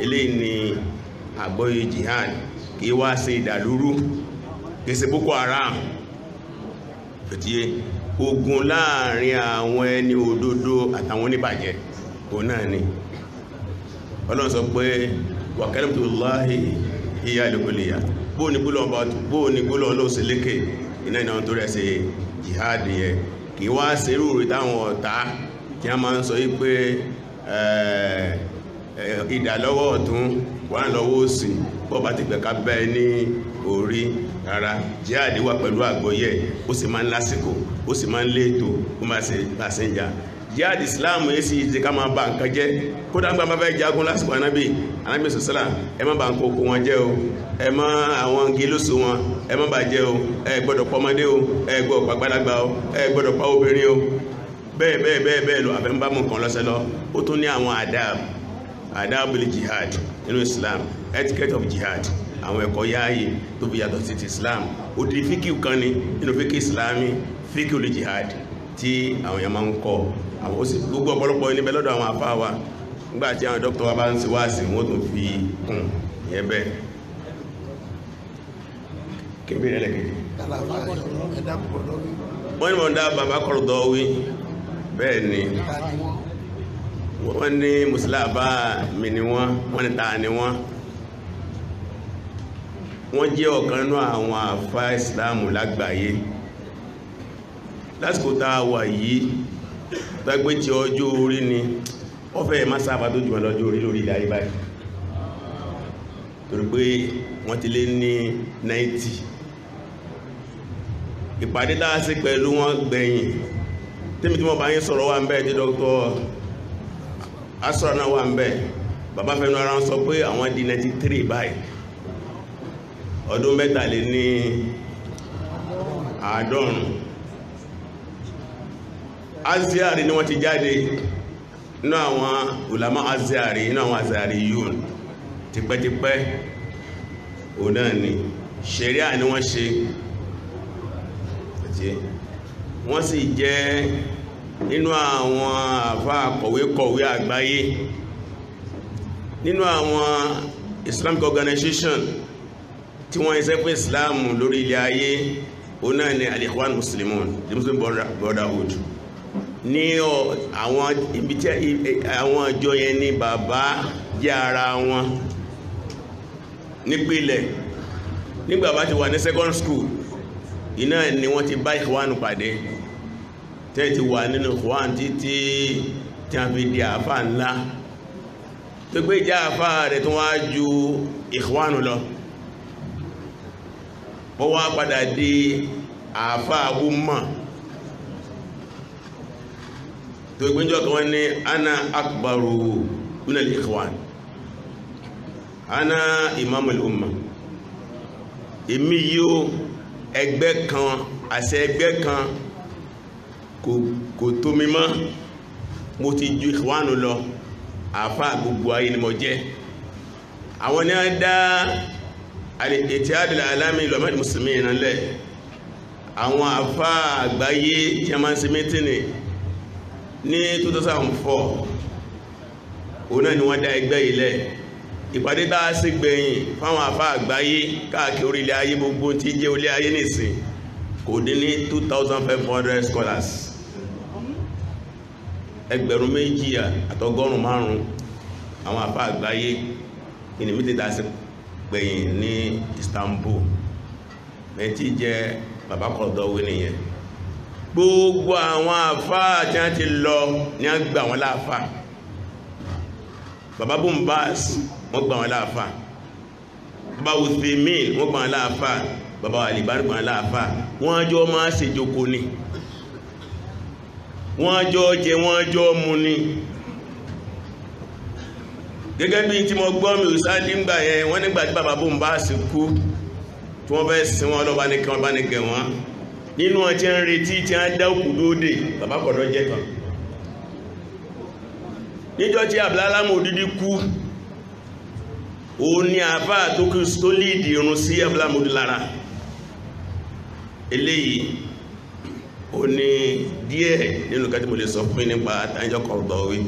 eléyìí ni àgbọ́yé jihad kí wá ṣe ìdàlúrú kí ṣe Boko Haram fìtíyé ogun láàrin àwọn ẹni òdodo àtàwọn oníbàjẹ́ òun náà ni Ọlọ́run sọ pé wa kalimatullahi hiya al-ulya bóò ní gbólọ̀ ọlọ́sẹ̀ lékè iná ìnáwó tó rẹ̀ sí jihadi yẹ kì í wá serú rí táwọn ọ̀tá tí a máa ń sọ yí pé ìdálọ́wọ́ ọ̀tún wà lọ́wọ́ òsì bọ́ bá ti gbẹ̀ká bẹ́ẹ̀ ní orí rárá jihadi wà pẹ̀lú àgbọ́yẹ̀ ó sì máa ń lásìkò ó sì máa ń léètò ó máa ṣe ń jà jihad islam yìí sì ti ká máa ba nǹkan jẹ́ kódà gbà máa fẹ́ jagun lásìkò anábì sọ̀sọ́là ẹ má ba nǹkan oko wọn jẹ́ o ẹ má àwọn gílósù wọn ẹ má bà jẹ́ o ẹ gbọ́dọ̀ pọmọdé o ẹ gbọ́dọ̀ pàgbàlagbà o ẹ gbọ́dọ̀ pa obìnrin o bẹ́ẹ̀ lọ àfẹ́ ń bá mú nǹkan lọ́sẹ̀ lọ ó tún ní àwọn adabul jihad nínú islam etiquette of jihad àwọn ẹ̀kọ́ yáàyè tó fi yàtọ̀ sí ti islam ó di fíkì kan ní nínú fíkì islami fíkì olè jihad tí àwọn èèyàn máa ń kọ́ àwọn òsì gbogbo ọ̀pọ̀lọpọ̀ níbẹ̀ lọ́dọ̀ àwọn àfáà wa nígbà tí àwọn dókítà wa bá ń ṣe wáàsí wọ́n tún fi kún ìyẹn bẹ́ẹ̀ kébí rẹ̀ lẹ́kẹ̀ẹ́ wọ́n ní wọ́n dá bàbá Qaradawi bẹ́ẹ̀ ni wọ́n ní mùsùlùmí mi ni wọ́n ní ta ni wọ́n jẹ́ ọ̀kan nínú àwọn àfáà ìsìláàmù lágbàáyé lásìkò tá a wà yìí gbàgbé tí ọjọ́ orí ni ó fẹ́ má sábà tó jùmọ̀ lọ́jọ́ orí lórí ilẹ̀ ayé báyìí torí pé wọ́n ti lé ní 90 ìpàdé dáa sí pẹ̀lú wọn gbẹ̀yìn tí wọ́n bá yín sọ̀rọ̀ wà ń bẹ́ẹ̀ tí dr asọ́rọ̀ náà wà ń bẹ́ẹ̀ bàbá fẹ́nu ara ń sọ pé àwọn di 93 báyìí ọdún mẹ́tàlé ní àádọ́rùn Azhar ni wọ́n ti jáde nínú àwọn ulama Azhar nínú àwọn Azhari yún tipẹ́tipẹ́ òun náà ni ṣẹ̀ríà ni wọ́n ṣe wọ́n sì jẹ́ nínú àwọn àfáà kọ̀wé àgbáyé nínú àwọn Islamic organization tí wọ́n iṣẹ́ fún Islam lórí ilẹ̀ ayé òun náà ni Al-Ikhwan Muslimun the Muslim Brotherhood ní àwọn ibi tí àwọn ìjọ yẹn ní bàbá jẹ́ ara wọn nípìlẹ̀ nígbà bá ti wà ní second school iná ni wọ́n ti bá Ikhwan pàdé tẹ́ ti wà nínú Ikhwan títí tí a fi di àfà ńlá tó gbé ìjà àfà rẹ̀ tó wá ju Ikhwan lọ wọ́n wá padà di àfà umma tó gbẹ́jọ́ kan wọ́n ní ana akbaru min al-ikhwan ana imamul umma èmi yóò ẹgbẹ́ kan àṣẹ ẹgbẹ́ kan kò tó mi mọ́ mo ti ju ikhwanu lọ àfá gbogbo ayé ni mo jẹ́ àwọn ni a dá al-ittihad al-alami lil muslimin ìrànlẹ̀ àwọn àfá àgbáyé tí a máa ń ṣe mítìnì ní 2004 òun náà ni wọ́n dá ẹgbẹ́ ilẹ̀ ìpàdé tá a sì gbẹ̀yìn fáwọn àfá àgbáyé káàkiri orílẹ̀ ayé gbogbo tí jẹ́ orílẹ̀ ayé nìsìn kò dín ní 2,500 scholars ẹgbẹ̀rún méjì àtọgọ́rùn márùn àwọn àfá àgbáyé ní mítí tá a sì gbẹ̀yìn ní Istanbul mẹ́tí jẹ́ bàbá Qaradawi nìyẹn gbogbo àwọn àfáà tí wọ́n ti lọ ní wọ́n gbà wọn láàfáà bàbá Bin Baz wọ́n gbà wọn láàfáà bàbá Uthaymin wọ́n gbà wọn láàfáà bàbá Albani gbà wọn láàfáà wọ́n jọ máa ṣe jókòó ni wọ́n jọ jẹ wọ́n jọ mu ni gẹ́gẹ́ bí tí mo gbọ́ mi ìsáàdì ń gbà yẹn wọ́n nígbà tí bàbá Bin Baz kú tí wọ́n fẹ́ sin wọn lọ́ba ní kí wọ́n bá ní gẹ̀ wọ́n nínú ọjọ́ ń retí tí a dá òkú lóde bàbá kọ̀dọ̀ jẹ́ kan níjọ́ tí Abdulsalam Odidi kú o ní àfá tó líìdì irun sí Abdulsalam Odidi lára eléyìí o ní díẹ̀ nínú kàtí mo lè sọ fún nípa àtàjọ́ Qaradawi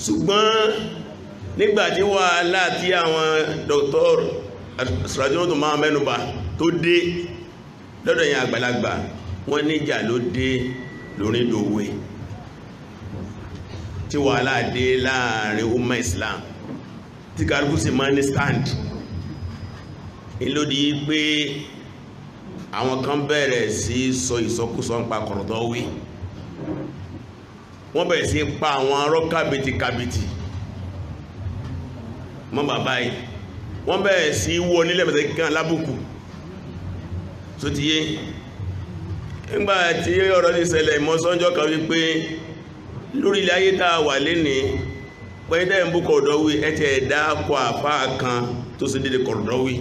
ṣùgbọ́n nígbàtí wàhálà tí àwọn Dr. Sirajul tó máa mẹ́nubà tó dé lọ́dọ̀ yẹn àgbàlagbà wọ́n níjà ló dé lórí dòwe tí wàhálà dé láàrin umma Islam tí kálukú sì máa ní stand ìlòdì pé àwọn kan bẹ̀rẹ̀ sí sọ ìsọkúsọ ń pa Qaradawi wọ́n bẹ̀rẹ̀ sí pa àwọn arọ́ kàbìtì mọ́ bàbá yìí wọ́n bẹ̀rẹ̀ sí wọ nílẹ̀ bẹ̀rẹ̀ gan lábùkù tó ti yé nígbà tí ọ̀rọ̀ ti ṣẹlẹ̀ ìmọ̀sánjọ́ kan wípé lórí ilẹ̀ ayé tàà wà lénìí pẹ́ẹ́dẹ́ ń bú Qaradawi ẹ̀tẹ̀ ẹ̀dá kọ àfá kan tó sì dédé Qaradawi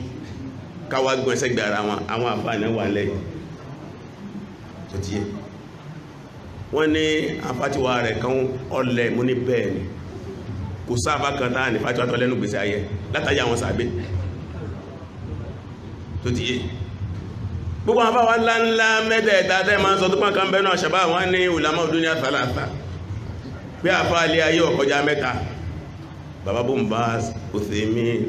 káwà gbọ́n ẹsẹ́gbẹ̀ ara wọn àwọn àfá náà wà lẹ́yìn tó ti yé wọ́n ní àfátíwà rẹ̀ kan ọlẹ̀ mú ní bẹ́ẹ̀ ni kò sáàbá kan táà ní fátíwà tó lẹ́nu gbèsè ayẹ látàrí àwọn sàbé tó ti yé gbogbo àwọn afáwà ńláńlá mẹ́tẹ̀ẹ̀ta tẹ́ máa ń sọ tó pàá kan bẹ́nu àṣàbá wọn ní ulama dunya thalatha pé àfá alẹ́ ayé ọ̀kọjá mẹ́ta bàbá Bin Baz Uthaymin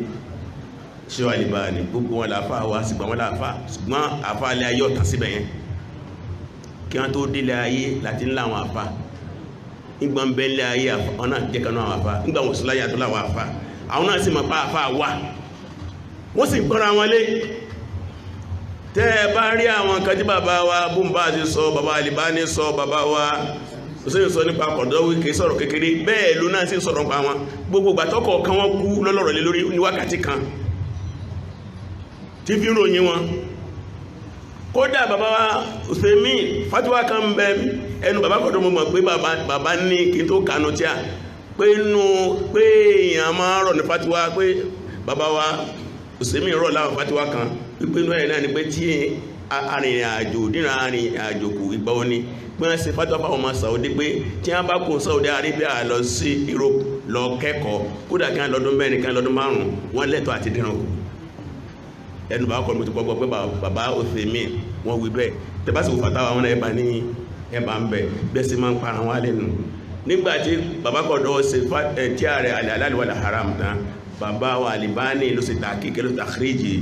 Sheikh Albani gbogbo wọn làfá wá sí gbọ́n láàfá ṣùgbọ́n àfá alẹ́ ayé ọ̀tà síbẹ̀ yẹn kí wọ́n tó délé ayé láti ńlá àwọn àfá nígbà ń bẹ́lẹ̀ ayé ọ̀nà jẹ́kanú àwọn àfá nígbà wọn síláyà tó láwọn àfá àwọn náà sì mọ̀ pá àfá wà wọ́n sì gbọ́ra wọn lé tẹ́ ẹ bá rí àwọn nǹkan tí bàbá wa Bin Baz sọ bàbá Albani sọ bàbá wa òsèyìn sọ nípa Qaradawi kìí sọ̀rọ̀ kékeré bẹ́ẹ̀ ló náà sì sọ̀rọ̀ nípa wọn gbogbo gbàtọ́kọ̀ kan wọ́n kú lọ́lọ́rọ̀ lé lórí ní wákàtí kan tí fi ń ròyìn wọn kódà bàbá wa Uthaymin fatiwa kan bẹ ẹnu bàbá kọ̀dọ̀ mọ̀ pé bàbá ní kí n tó kànú tí a pé èèyàn máa rọ̀ ní fatiwa pé bàbá wa Uthaymin rọ̀ láwọn fatiwa kan pípé inú ẹ̀ náà ni pé tí arìnrìnàjò dínà arìnrìnàjò kù ìgbà wọn ni pé wọ́n ṣe fatiwa fáwọn ọmọ Saudi pé tí wọ́n bá kó Saudi Arabia lọ sí Europe lọ kẹ́kọ̀ọ́ kódà kí wọ́n lọ́dún mẹ́rin kí wọ́n lọ́dún márùn-ún wọ́n lẹ́tọ̀ọ́ àti dínà kù ẹnu bá kọ́ ní mo ti gbọ́ pé bàbá Uthaymin wọ́n wí bẹ́ẹ̀ tẹ́bá sì wò fàtàwà wọn ẹ̀bà ní ẹ̀bà ń bẹ̀ bẹ́ẹ̀ sí máa ń para wọn lẹ́nu nígbàtí bàbá kọ̀dọ̀ ṣe tí ààrẹ al-halal wal-haram tán bàbá wa Albani ló ṣe tàkíkẹ́ ló tàkíríjì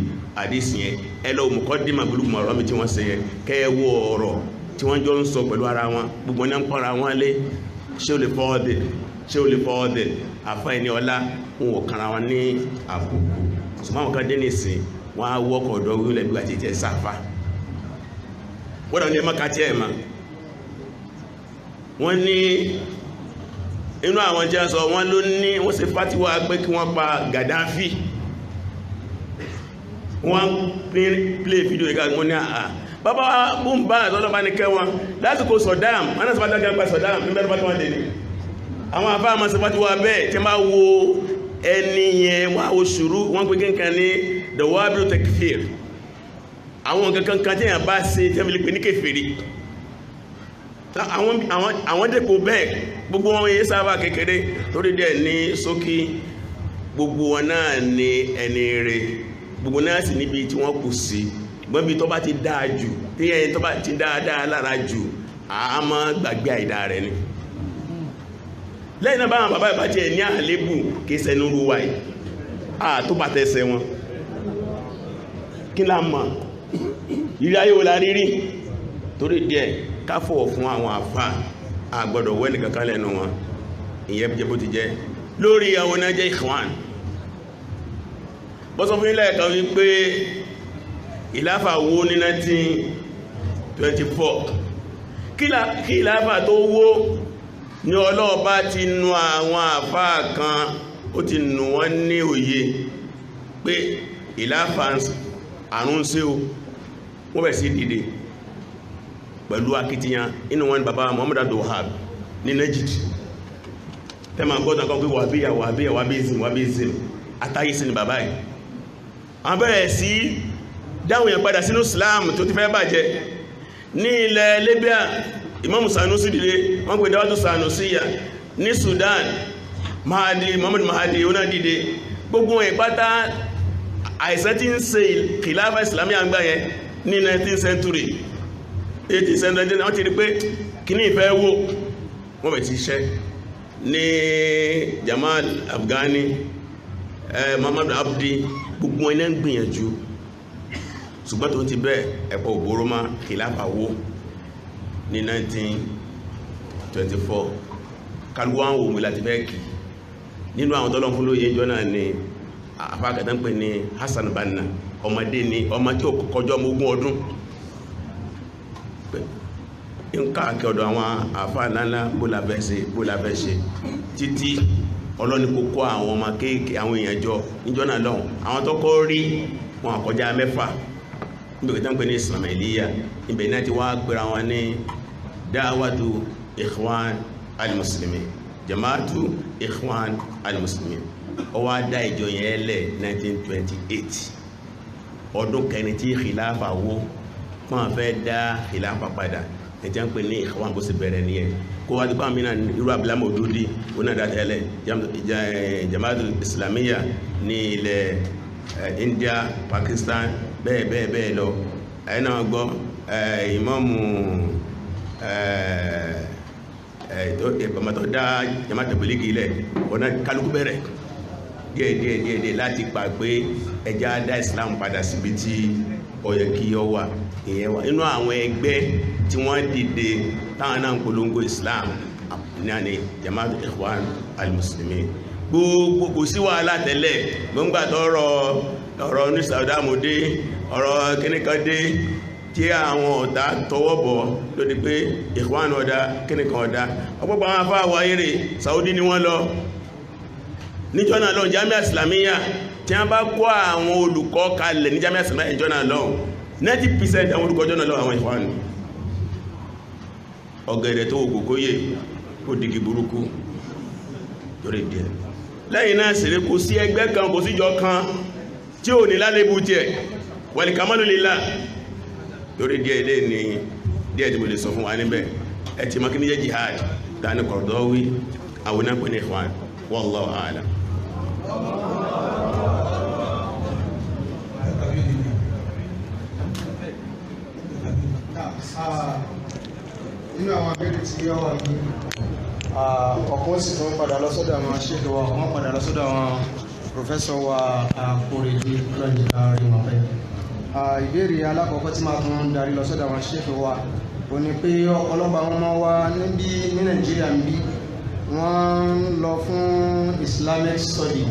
àdísì yẹn ẹ lọ muqaddima Bulugh Marami tí wọ́n ṣe yẹn kẹ́ẹ̀wọ́ ọ̀rọ̀ tí wọ́n jọ ń sọ pẹ̀lú ara wọn gbogbo ní ń para wọn lé ṣé o lè fọ́ọ̀dẹ̀ àfá ẹni ọlá wọn ò kara wọn ní àbùkù ṣùgbọ́n àwọn kan dé nìsín wọ́n á wọ́kọ̀ ọ̀dọ́ wílẹ̀ bí wà tí tẹ́ sáfà wọ́n dà ní ẹmọ́ kàtí ẹ̀mà wọ́n ní inú àwọn jẹ́ sọ wọ́n ló ní wọ́n ṣe fátíwá pé kí wọ́n pa Gaddafi wọ́n play video ìgbà wọ́n ní àà bàbá Bin Baz ọlọ́bá ní kẹwọn lásìkò Saddam wọ́n náà sọ fátíwá gẹ́gbà Saddam ní mẹ́rin fátíwá dé ní àwọn afá àmọ́ sọ fátíwá bẹ́ẹ̀ tí máa wo ẹni yẹn wọ́n wo ṣùrú wọ́n pé kínkàn ní dawabiru takfir àwọn kankan tí yàn bá ṣe tẹ́mìlì pé ní kèfèrí àwọn dẹ̀kò bẹ́ẹ̀ gbogbo wọn yé sábà kékeré torí dẹ̀ ní sókí gbogbo wọn náà ní ẹni rẹ̀ gbogbo náà sì níbi tí wọ́n kù sí gbọ́nbi tó bá ti dáa jù tí ẹni tó bá ti dáadáa lára jù àmọ́ gbàgbé àìdá rẹ̀ ni lẹ́yìn náà báwọn bàbá ìbájẹ́ ní àlébù kìí sẹ́nu rúwà yìí tó bá tẹ́sẹ̀ wọn kí lá mọ̀ ìrí ayé wò la rírí torí díẹ̀ káfọ̀ fún àwọn àfá àgbọ̀dọ̀ wẹ́nì kankan lẹ́nu wọn ìyẹn jẹ́ bó ti jẹ́ lórí àwọn náà jẹ́ Ikhwan bọ́sọ̀ fún ilẹ̀ kan wípé ìláfà wó ní 1924 kí ìláfà tó wó ní ọlọ́ọ̀bá ti nù àwọn àfá kan ó ti nù wọ́n ní òye pé ìláfà àrùn sí o wọ́n bẹ̀ sí dìde pẹ̀lú akitiyan inú wọn ni bàbá Muhammad Abdul Wahab ní Najd tẹ́mà gbọ́dọ̀ kan pé wàbíyà àtàyè sí ni bàbá yìí wọ́n bẹ̀rẹ̀ sí dáhùn yẹn padà sínú Islam tó ti fẹ́ bàjẹ́ ní ilẹ̀ Libya Imam Sanusi dìde wọ́n pè dáwọ́tò Sanusiya ní Sudan Muhammad Mahdi ó náà dìde gbogbo ìpátá àìsàn tí ń ṣe kìláfà Islami àgbà yẹn ní 19th century 18th century wọ́n ti rí pé kí ní ìfẹ́ wó wọ́n bẹ̀ ti ṣẹ́ ní Jamal Afghani Muhammad Abdi gbogbo iná ń gbìyànjú ṣùgbọ́n tó ti bẹ́ ẹ̀pọ̀ òbóró má kìláfà wó ní 1924 kálukú àwọn òmù láti fẹ́ kì nínú àwọn tọ́lọ́ fún lóye ìjọ náà ni afákàtà ń pè ní Hassan Banna ọmọdé ni ọmọ tí ó kọjọ́ ọmọ 20 ọdún ń káàkiri ọ̀dọ̀ àwọn àfáà ńláńlá bólàfẹ́ ṣe títí ọlọ́ni kó kó àwọn ọmọ kéèkè àwọn èèyàn jọ níjọ́ náà lọ́hùn àwọn tó kọ́ rí wọn àkọjá 6 níbi tó ń pè ní Ismailiyya ibẹ̀ náà ti wá pèrè àwọn ní Da'watu Ikhwan al-Muslimin Jama'atu Ikhwan al-Muslimin ó wá dá ìjọ yẹn lẹ̀ 1928 ọdún kẹrin tí khilafa wó wọ́n fẹ́ dá khilafa padà ẹ̀jẹ̀ ń pè ní Ikhwan bó sì bẹ̀rẹ̀ nìyẹn kó wá dípá mìíràn irú Abdullah Maududi onáàdátẹ́lẹ̀ Jama'atul Islamiyya ní ilẹ̀ India, Pakistan bẹ́ẹ̀ lọ ẹ̀nà gbọ́ ìmáàmù ìpàmàtọ̀ dá Jama'at Tablighi ilẹ̀ ọ̀nà kálukú bẹ̀rẹ̀ díẹ̀ láti pa pé ẹjá dá Islam padà síbi tí ó yẹ kí ó wà ìyẹn wà nínú àwọn ẹgbẹ́ tí wọ́n dìde táwọn náà ń polongo Islam náà ni Jama'at Ikhwan al-Muslimin gbogbo kò sí wàhálà tẹ́lẹ̀ gbọ́ngbà ọ̀rọ̀ ní Saddam dé ọ̀rọ̀ kíníkan dé tí àwọn ọ̀tá tọwọ́ bọ̀ lórí pé Ikhwan ọ̀dá kíníkan ọ̀dá ọ̀pọ̀pọ̀ àwọn afá wáyéré Saudi ni wọ́n lọ níjọ́ náà lọ Jamia Islamiyya tí wọ́n bá kó àwọn olùkọ́ kalẹ̀ ní Jamia Islamiyya ìjọ́ náà lọ 90% àwọn olùkọ́ jọ́ náà lọ àwọn Ikhwan ọ̀gẹ̀dẹ̀ tó kòkó yè ó dìgì burúkú lórí díẹ̀ lẹ́yìn náà sèré kò sí ẹgbẹ́ kan kò síjọ kan tí ò ní lálébù tí ẹ̀ wal kamalu lillah lórí díẹ̀ ilé ní díẹ̀ tí mo lè sọ fún wa níbẹ̀ ẹ ti mọ́ kí ní jẹ́ jihad tani Qaradawi àwọn náà pè ní Ikhwan wallahu a'lam. nínú àwọn abẹ́rẹ́ tí ó wà ní ọkùnrin sì tún padà lọ sọ́dọ̀ àwọn ṣéèkì wa wọ́n padà lọ sọ́dọ̀ àwọn pòfẹ́sọ̀ wa Kòrèdé lọ́njẹ́ láàrin wọn pẹ́. Ìbéèrè alákọ̀ọ́kọ́ tí máa tún darí lọ sọ́dọ̀ àwọn ṣéèkì wa ò ní pé ọ̀pọ̀lọpọ̀ àwọn ọmọ wa níbí ní Nàìjíríà ń bí wọ́n ń lọ fún Islamic study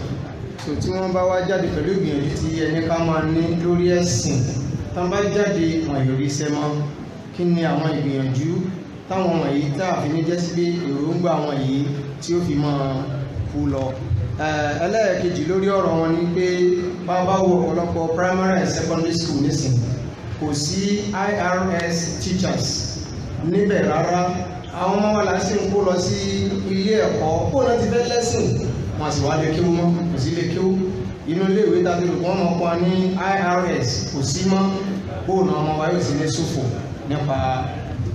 so tí wọ́n bá wá jáde pẹ̀lú ìgbìyànjú tí ẹni ká máa ní lórí ẹ̀sìn tán bá jáde wọn ìrírí iṣẹ́ mọ́ kí ni àwọn ìgbìyànjú táwọn ọmọ yìí táàfin ní jẹ́ sí pé èròǹgbà àwọn yìí tí ó fi máa kú lọ. Ẹlẹ́ẹ̀kejì lórí ọ̀rọ̀ wọn ni pé bá wo ọ̀pọ̀lọpọ̀ primary and secondary school nísìn kò sí IRS teachers níbẹ̀ rárá àwọn ọmọ wa là ń sìn kó lọ sí ilé ẹ̀kọ́ kó lọ ti fẹ́ lẹ́sìn wọn sì wá lè kéwú mọ́ kò sí lè kéwú inú ilé ìwé tàbí olùkọ́ ọmọ kan ní IRS kò sí mọ́ bóònù ọmọ wa yóò sì lè ṣòfò nípa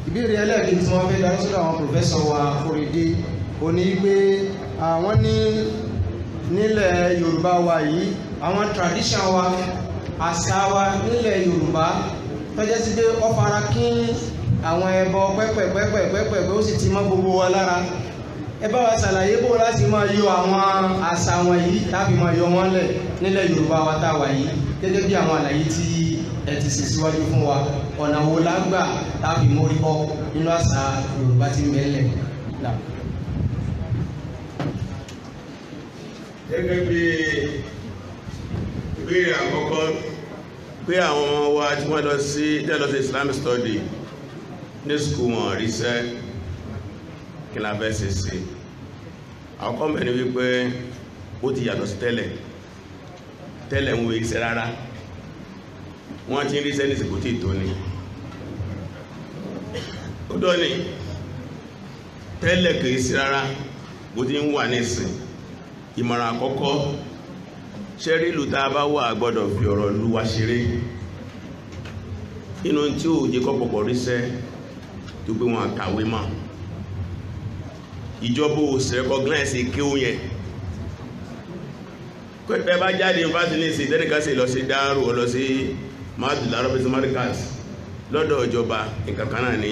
ìbéèrè ẹlẹ́ẹ̀kejì tí wọ́n fẹ́ darí sọ́dọ̀ àwọn pòfẹ́sọ̀ wa Kòrèdé ó ní pé àwọn ní nílẹ̀ Yorùbá wa yìí àwọn tradition wa àṣà wa nílẹ̀ Yorùbá tó jẹ́ sí pé ó fara kín àwọn ẹbọ pẹ́pẹ̀pẹ́pẹ́pẹ́ ó sì ti mọ́ gbogbo wa lára ẹ bá wa ṣàlàyé bó láti máa yọ àwọn àṣà wọn yìí láti máa yọ wọ́n lẹ̀ nílẹ̀ Yorùbá wa tá a wà yìí gẹ́gẹ́ bí àwọn àlàyé tí ẹ ti ṣe síwájú fún wa ọ̀nà wo lágbà láti mórí bọ́ nínú àṣà Yorùbá tí ń bẹ́ẹ̀lẹ̀ náà. Gẹ́gẹ́ bí ìbéèrè àkọ́kọ́ pé àwọn ọmọ wa tí wọ́n lọ sí Islamic study ní skul wọn ríṣẹ́ kí la fẹ́ ṣe sí àkọ́kọ́ mẹ́rin wípé ó ti yàtọ̀ sí tẹ́lẹ̀ ń wo iṣẹ́ rárá wọ́n ti ń ríṣẹ́ ní ìsìnkú tí tó ní ó dọ́ ní tẹ́lẹ̀ kìí sí rárá bó ti ń wà ní ìsìn ìmọ̀ràn àkọ́kọ́ ṣẹ́rí ìlú tá a bá wà gbọ́dọ̀ fi ọ̀rọ̀ lú wa ṣeré inú tí ó jẹ́ kọ́pọ̀pọ̀ ríṣẹ́ tó gbé wọn kàwé mọ́ ìjọba ò sì recognize kí ó yẹn pẹ́pẹ́ bá jáde yunifásitì ní ìsìn tẹ́nìkan sì lọ sí dáárù ọ lọ sí madul arabic market lọ́dọ̀ ìjọba nǹkan kan náà ní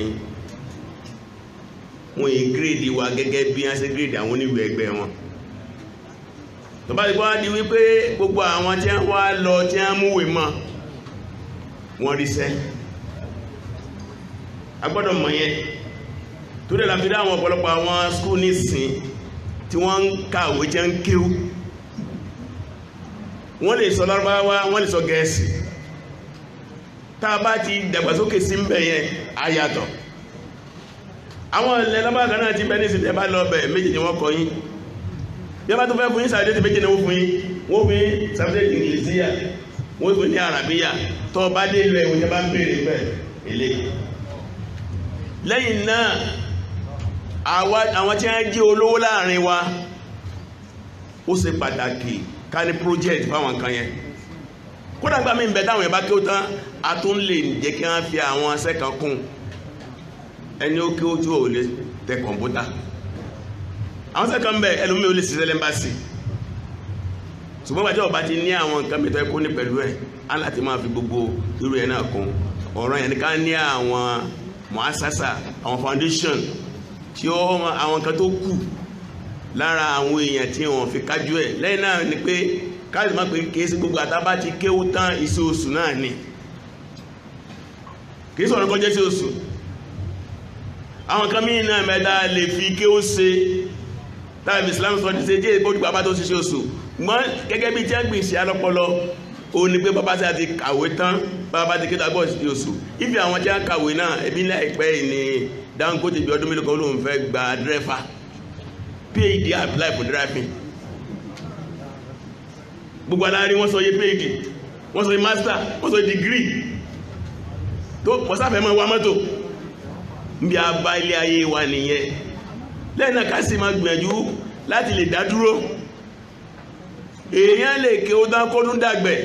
wọ́n yìí gírèdì wa gẹ́gẹ́ bí wọ́n ṣe gírèdì àwọn oníwèé ẹgbẹ́ wọn tó bá ti gbọ́ di wípé gbogbo àwọn tí wọ́n wá lọ tí wọ́n múwèé mọ́ wọ́n ríṣẹ́ a gbọ́dọ̀ mọ̀ yẹn tó dẹ̀ láti dá àwọn ọ̀pọ̀lọpọ̀ àwọn skúl nísìn tí wọ́n ń kàwé jẹ́ ń kéwú, wọ́n lè sọ Lárúbáwá, wọ́n lè sọ Gẹ̀ẹ́sì. tá a bá ti dàgbàsókè sí ń bẹ̀ yẹn ayàtọ̀. àwọn ilẹ̀ Lárúbáwá kan náà ti bẹ́ ní ìsìn tẹ́ bá lọ bẹ̀ méjì ni wọ́n kọ yín, bí a bá tó fẹ́ fún yín sàdéjì méjì ni wọ́n fún yín, wọ́n fún yín sàdéjì Ìngìlísíyà, wọ́n fún ní Àràbíyà, tó bá dé ilẹ̀ ìwọ̀n bá ń bèèrè bẹ̀ ilé. lẹ́yìn náà àwọn tí wọ́n jẹ́ olówó láàrin wa ó ṣe pàtàkì ká ní project fáwọn kan yẹn. kódà gbà mí ń bẹ táwọn yẹn bá kí ó tán a tún lè jẹ́ kí wọ́n fi àwọn ṣẹ́ kan kún. ẹni ó kí ó tú ò lè tẹ kọ̀ǹpútà, àwọn ṣẹ́ kan bẹ ẹlòmíì ó lè ṣiṣẹ́ lẹ́mbàsì, ṣùgbọ́n gbàjọ́ ọba ti ní àwọn nǹkan mẹ́tọ́ ẹkún ní pẹ̀lú ẹ̀ á láti máa fi gbogbo irú ẹ̀ náà kún. ọ̀rọ̀ yẹn ni ká ní àwọn muasasa, àwọn foundation tí ó àwọn nǹkan tó kù lára àwọn èèyàn tí wọ́n fi kájú ẹ̀. lẹ́yìn náà ni pé káàdì máa pé kìí sí gbogbo àtàbá ti kéwú tán iṣẹ́ oṣù náà ni, kìí sọ̀rọ̀ kọjá sí oṣù. àwọn kan mí náà mẹ́ta lè fi kéwú ṣe táàbí Islam sọ ti ṣe jẹ́ ìbòdì bàbá tó ṣiṣẹ́ oṣù. gbọ́n gẹ́gẹ́ bí jẹ́gbìn sí alọ́pọlọ ó ní pé bàbá ti kàwé tán, bàbá ti kéta gbọ́ sí oṣù. ibi àwọn tí wọ́n kàwé náà ebi ní àìpẹ́ ní Dangote bí ọdún mélòó kan ló ń fẹ́ gba dírẹ́fà, PhD apply for driving. gbogbo aláàrí wọ́n sọ yé PhD, wọ́n sọ yé master, wọ́n sọ yé degree tó pọ̀sáfẹ́ mọ́ wa mọ́tò ń bí a bá ilé ayé wa nìyẹn. lẹ́yìn náà ká sì máa gbìyànjú láti lè dá dúró. èèyàn lè ké ó dán kó dún dàgbẹ̀,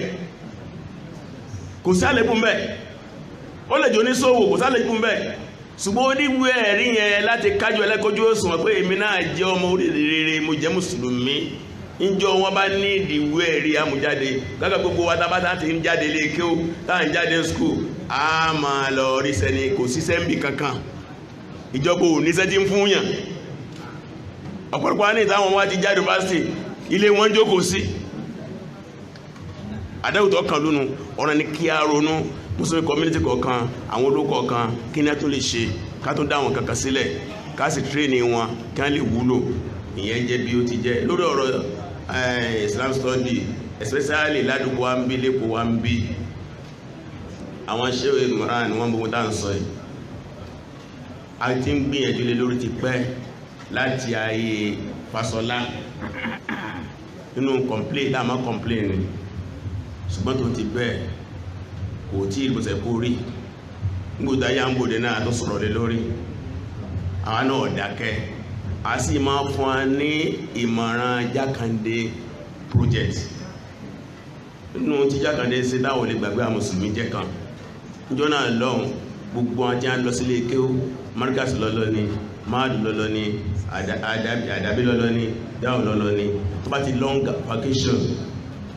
kò sálẹ̀kùn bẹ́ẹ̀, ó lè jẹ́ oníṣòwò, kò sálẹ̀kùn bẹ́ẹ̀, ṣùgbọ́n ó níwé ẹ̀rí yẹn láti kájú ẹlẹ́kọjú òṣùwọ̀n pé èmi náà jẹ́ ọmọ orílẹ̀ rere, mo jẹ́ mùsùlùmí. níjọ́ wọn bá ní ìdíwé ẹ̀rí amújáde gágà gbogbo wa tábátá ti ń jáde lé kí ó táà ń jáde skul a máa lọ rí sẹ́ni, kò sí sẹ́ńbì kankan, ìjọba ò níṣẹ́ tí ń fún yàn. ọ̀pọ̀lọpọ̀ ní ìtàwọn wá ti jáde yunifásitì ilé wọn jókòó sí. àdáwùtọ́ kan lónú ọ̀rọ̀ ni kí a ronú mùsùlùmí community kọ̀ọ̀kan, àwọn olókọ̀ kan, kí ní a tún lè ṣe ká tún dá àwọn kankan sílẹ̀, ká sì tírẹ́nì wọn kí wọ́n lè wúlò. ìyẹn jẹ́ bí ó ti jẹ́ lórí ọ̀rọ̀ Islam study, especially ládùúgbò wa ń bí, lẹ́kọ̀ọ́ wa ń bí. àwọn ṣéwé Ìmọ̀ràn ni wọ́n gbogbo tá à ń sọ yìí, a ti ń gbìyànjú lé lórí ti pẹ́ láti ayé Fáṣọlá nínú complain dáàmà complain ni, ṣùgbọ́n tó ti bẹ́ẹ̀ kò tí ìgbésẹ̀ kó rí. nígbòdá yá ń bòdé náà tó sọ̀rọ̀ lé lórí, àwọn náà dákẹ́. a sì máa fún wa ní ìmọ̀ràn Jákàndé project. nínú tí Jákàndé ṣe dáwọ̀ lè gbàgbé àwọn mùsùlùmí jẹ́ kan. níjọ́ náà lọ́hùn gbogbo wọn tí a lọ sílé kéwú, Markaz lọ́lọ́ ni, Máàdù lọ́lọ́ ni, Àdàbí lọ́lọ́ ni, Dáhùn lọ́lọ́ ni. tó bá ti long vacation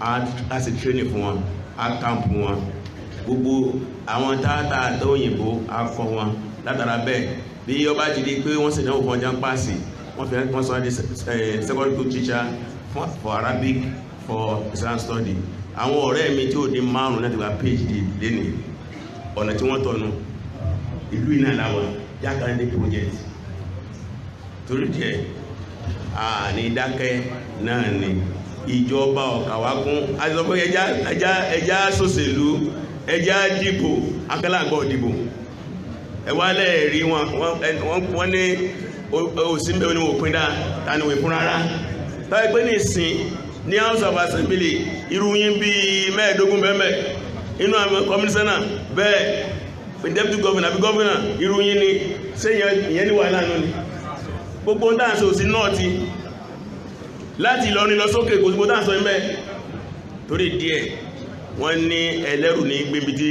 a sì training fún wọn, a camp wọn. gbogbo àwọn tààtà àtọ́yìnbó a kọ́ wọn. látara bẹ́ẹ̀ bí ọba ti di pé wọ́n sì náà fún ọjà ń pàṣẹ, wọ́n sọ di secondary school teacher for Arabic, for Islam study. àwọn ọ̀rẹ́ mi tí ó di 5 láti gba PhD lẹ́nu ọ̀nà tí wọ́n tọ̀nù ìlú iná làwà Jákàndé project. torí díẹ̀ ní dákẹ́ náà ni ìjọba ọ̀kàwákún àti ọ̀pọ̀ ẹjá sòṣèlú, ẹjá dìbò, akẹ́làgbọ́ dìbò. ẹwà lẹ́ẹ̀rí wọ́n ní òsínbẹ̀ oníwò pín dáa tàníwò ìfún rárá. tàbí pé ní ìsìn ní House of Assembly irúyìn bí 15 bẹ́ẹ̀ inú àwọn kọmínísánà bẹ́ẹ̀ deputy governor àbí governor irúyìn ni ṣé ìyẹn ní wàhálà náà ni. gbogbo dáǹsì òsì náà ti láti Ìlọrin lọ sókè kò sí gbogbo dáǹsì ọ̀yìn bẹ́ẹ̀. torí díẹ̀ wọ́n ní ẹlẹ́rù ní gbébi tí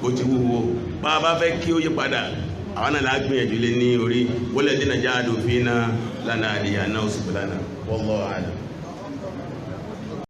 kò ti wúwo, bá a bá fẹ́ kí ó yí padà àwọn náà lágbìyànjú lé ní orí wọlé dínà jáàdù fínà lánàá àdìyà náà ó sì pẹ̀lánà wallahu a'lam.